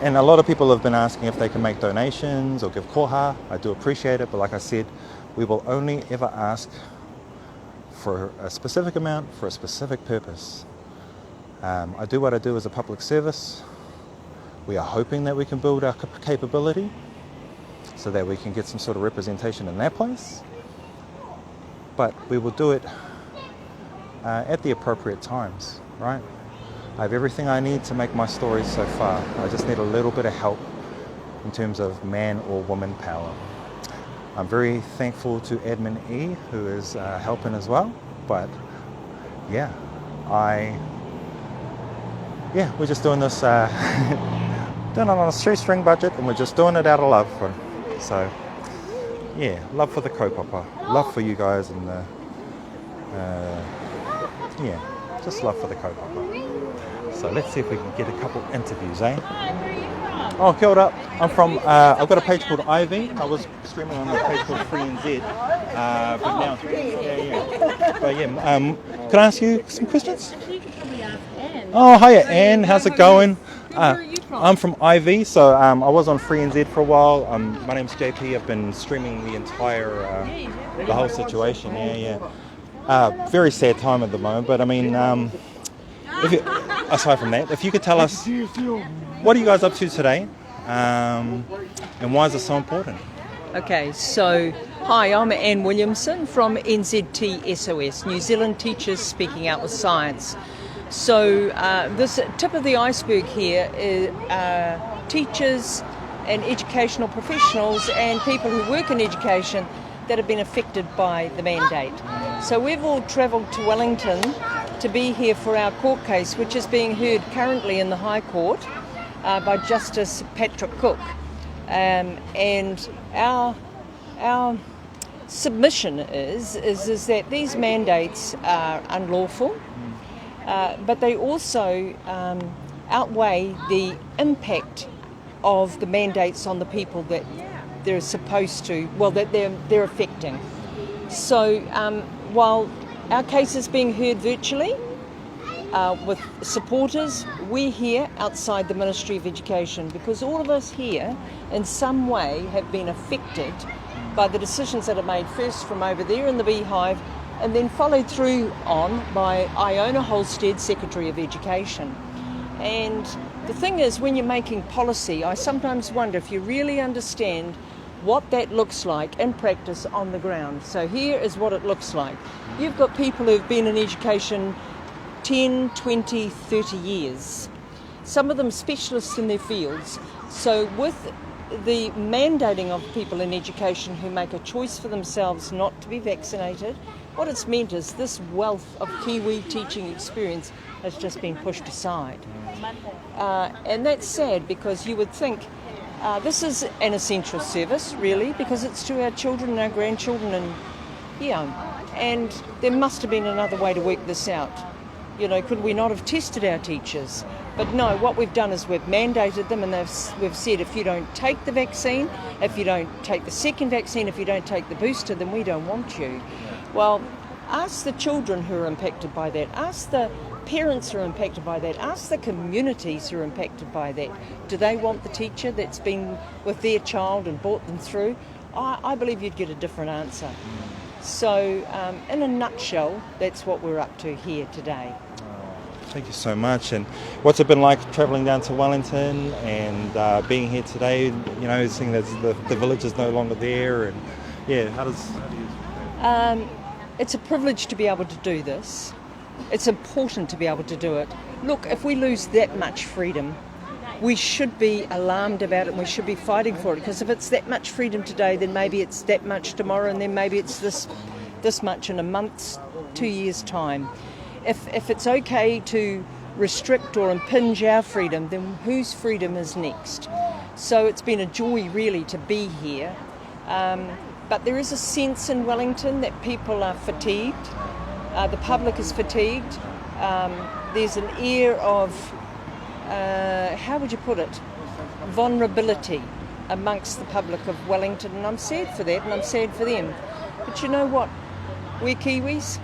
And a lot of people have been asking if they can make donations or give koha. I do appreciate it, but like I said, we will only ever ask for a specific amount for a specific purpose. I do what I do as a public service. We are hoping that we can build our capability so that we can get some sort of representation in that place. But we will do it at the appropriate times, right? I have everything I need to make my stories so far. I just need a little bit of help in terms of man or woman power. I'm very thankful to Admin E, who is helping as well. But yeah, we're just doing this, doing it on a shoestring budget, and we're just doing it out of love. So yeah, love for the kaupapa, love for you guys, and just love for the kaupapa. So let's see if we can get a couple interviews, eh? Oh, kia ora. I'm from, I've got a page called Ivy. I was streaming on a page called Free NZ. But now, can I ask you some questions? Oh, hiya, Anne. How's it going? Where are you from? I'm from Ivy, so I was on Free NZ for a while. My name's JP. I've been streaming the entire, the whole situation. Very sad time at the moment, but I mean, aside from that, if you could tell us, what are you guys up to today, and why is it so important? Okay, so hi, I'm Anne Williamson from NZT SOS, New Zealand Teachers Speaking Out with Science. So this tip of the iceberg here is teachers and educational professionals and people who work in education that have been affected by the mandate. So we've all travelled to Wellington to be here for our court case, which is being heard currently in the High Court by Justice Patrick Cook. And our submission is that these mandates are unlawful, but they also outweigh the impact of the mandates on the people that they're supposed to, that they're affecting. So while our case is being heard virtually with supporters, we're here outside the Ministry of Education because all of us here in some way have been affected by the decisions that are made first from over there in the Beehive and then followed through on by Iona Holstead, Secretary of Education. And the thing is, when you're making policy, I sometimes wonder if you really understand what that looks like in practice on the ground. So here is what it looks like. You've got people who've been in education 10, 20, 30 years. Some of them specialists in their fields. So with the mandating of people in education who make a choice for themselves not to be vaccinated what it's meant is this wealth of Kiwi teaching experience has just been pushed aside. And that's sad, because you would think this is an essential service, really, because it's to our children and our grandchildren, and there must have been another way to work this out. You know, could we not have tested our teachers? But no, what we've done is we've mandated them, and we've said, if you don't take the vaccine, if you don't take the second vaccine, if you don't take the booster, then we don't want you. Well, ask the children who are impacted by that, ask the parents who are impacted by that, ask the communities who are impacted by that. Do they want the teacher that's been with their child and brought them through? I believe you'd get a different answer. So, in a nutshell, that's what we're up to here today. Thank you so much. And what's it been like travelling down to Wellington and being here today? You know, seeing that the village is no longer there, and how do you? It's a privilege to be able to do this. It's important to be able to do it. Look, if we lose that much freedom, we should be alarmed about it, and we should be fighting for it, because if it's that much freedom today, then maybe it's that much tomorrow, and then maybe it's this much in a month's, 2 years' time. If it's okay to restrict or impinge our freedom, then whose freedom is next? So it's been a joy, really, to be here. But there is a sense in Wellington that people are fatigued. The public is fatigued. There's an air of, how would you put it, vulnerability amongst the public of Wellington, and I'm sad for that, and I'm sad for them. But you know what? We're Kiwis.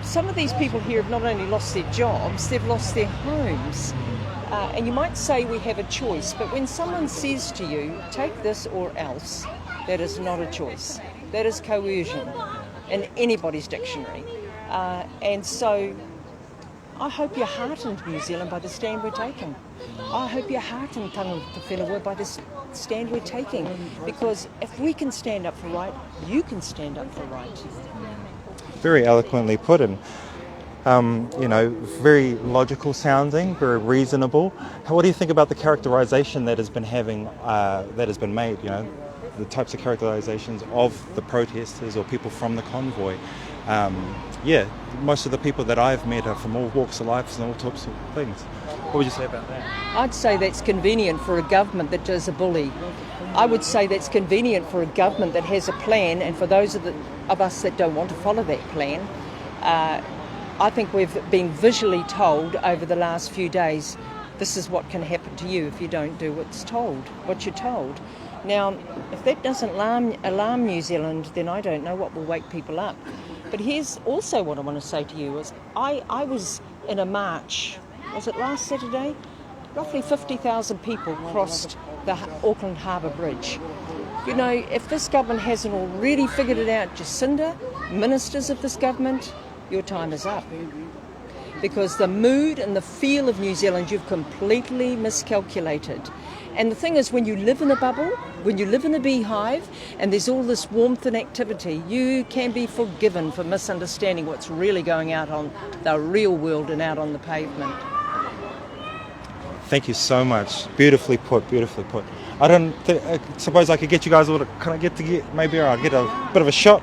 Some of these people here have not only lost their jobs, they've lost their homes. And you might say we have a choice, but when someone says to you, take this or else, that is not a choice. That is coercion in anybody's dictionary. And so I hope you're heartened, New Zealand, by the stand we're taking. I hope you're heartened, Tanga Te Whenua, by this stand we're taking. Because if we can stand up for right, you can stand up for right. Very eloquently put, and very logical sounding, very reasonable. What do you think about the characterization that has been made? You know, the types of characterizations of the protesters or people from the convoy. Most of the people that I've met are from all walks of life and all types of things. What would you say about that? I'd say that's convenient for a government that does a bully. I would say that's convenient for a government that has a plan, and for those of us that don't want to follow that plan, I think we've been visually told over the last few days, this is what can happen to you if you don't do what you're told. Now, if that doesn't alarm New Zealand, then I don't know what will wake people up. But here's also what I want to say to you is, I was in a march, was it last Saturday? Roughly 50,000 people crossed the Auckland Harbour Bridge. You know, if this government hasn't already figured it out, Jacinda, ministers of this government, your time is up. Because the mood and the feel of New Zealand, you've completely miscalculated. And the thing is, when you live in a bubble, when you live in a beehive, and there's all this warmth and activity, you can be forgiven for misunderstanding what's really going out on the real world and out on the pavement. Thank you so much. Beautifully put. I suppose I could get you guys all to, maybe I'll get a bit of a shot.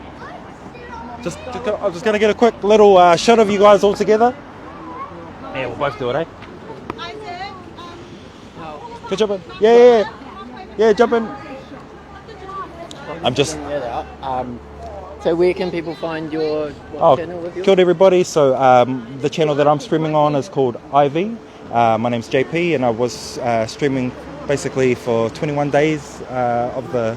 I'm just going to get a quick little shot of you guys all together. Yeah, we'll both do it, eh? Good job, yeah, jump in. I'm just... So where can people find your channel of yours? Kia ora everybody. So the channel that I'm streaming on is called IV. My name's JP, and I was streaming basically for 21 days of the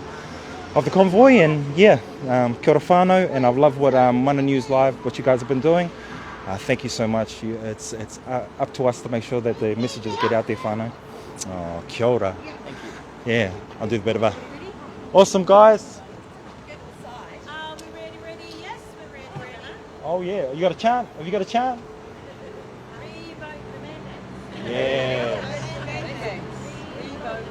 convoy, and kia ora whānau, and I've loved what Mana News Live, what you guys have been doing. Thank you so much. It's up to us to make sure that the messages get out there, whānau. Oh, kia ora. Thank you. Yeah, I'll do a bit of a... Awesome, guys. We're ready? Yes, we're ready. Oh, yeah. You got a chant? Have you got a chant? Revoke the mandate. Yeah. Revoke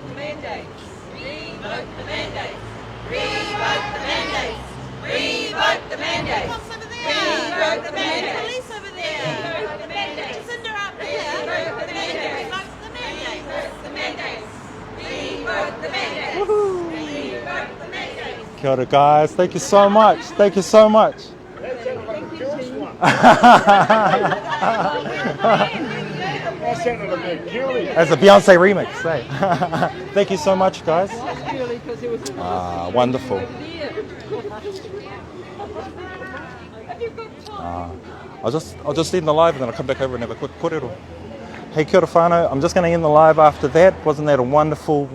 the mandate. Revoke the mandate. Revoke the mandate. Revoke the mandate. Revoke the mandate. Police over there. Revoke the mandate. Jacinda up there. Revoke the mandate. Revoke the mandate. The mandate. Revoke the mandate. Woohoo! Revoke the mandate. Kia ora, guys. Thank you so much. Thank you so much. As a Beyonce remix, eh? Thank you so much, guys. Wonderful. I'll just end the live and then I'll come back over and have a quick kōrero. Hey, kia ora whānau. I'm just going to end the live after that. Wasn't that a wonderful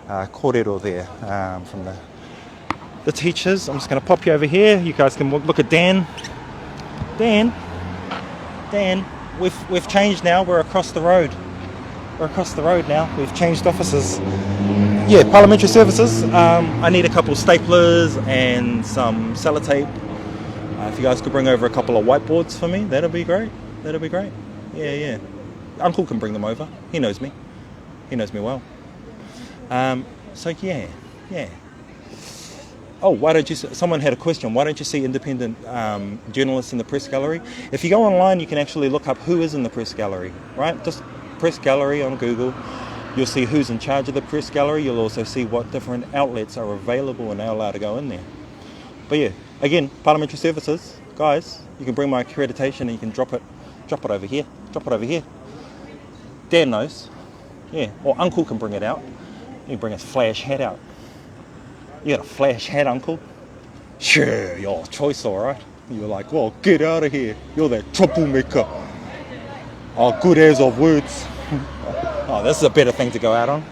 kōrero there from the teachers? I'm just going to pop you over here. You guys can look at Dan. Dan, we've changed now. We're across the road. We're across the road now. We've changed offices. Yeah, parliamentary services. I need a couple staplers and some sellotape. If you guys could bring over a couple of whiteboards for me, that'd be great. That'd be great. Yeah. Uncle can bring them over. He knows me. He knows me well. So yeah. Oh, why don't you? Someone had a question. Why don't you see independent journalists in the press gallery? If you go online, you can actually look up who is in the press gallery. Right? Just press gallery on Google. You'll see who's in charge of the press gallery. You'll also see what different outlets are available and are allowed to go in there. But yeah, again, parliamentary services, guys. You can bring my accreditation and you can drop it over here. Drop it over here. Dan knows. Yeah. Or Uncle can bring it out. You can bring his flash hat out. You got a flash hat, Uncle? Sure, your choice, alright. You're like, well, get out of here. You're that troublemaker. Oh, good as of words. Oh, this is a better thing to go out on.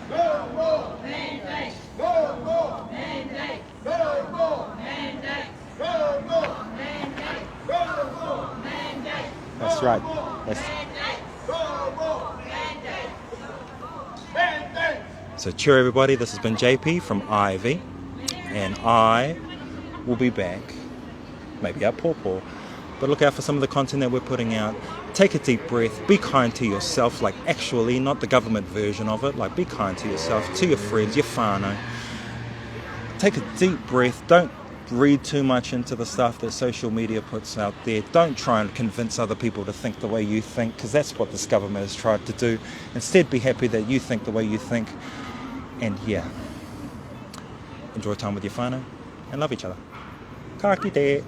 That's right. So cheer everybody, this has been JP from Ivy, and I will be back, maybe at Pawpaw, but look out for some of the content that we're putting out. Take a deep breath, be kind to yourself, like actually, not the government version of it, like be kind to yourself, to your friends, your whānau. Take a deep breath, don't read too much into the stuff that social media puts out there. Don't try and convince other people to think the way you think, because that's what this government has tried to do. Instead, be happy that you think the way you think. And yeah, enjoy time with your whānau and love each other. Ka kite.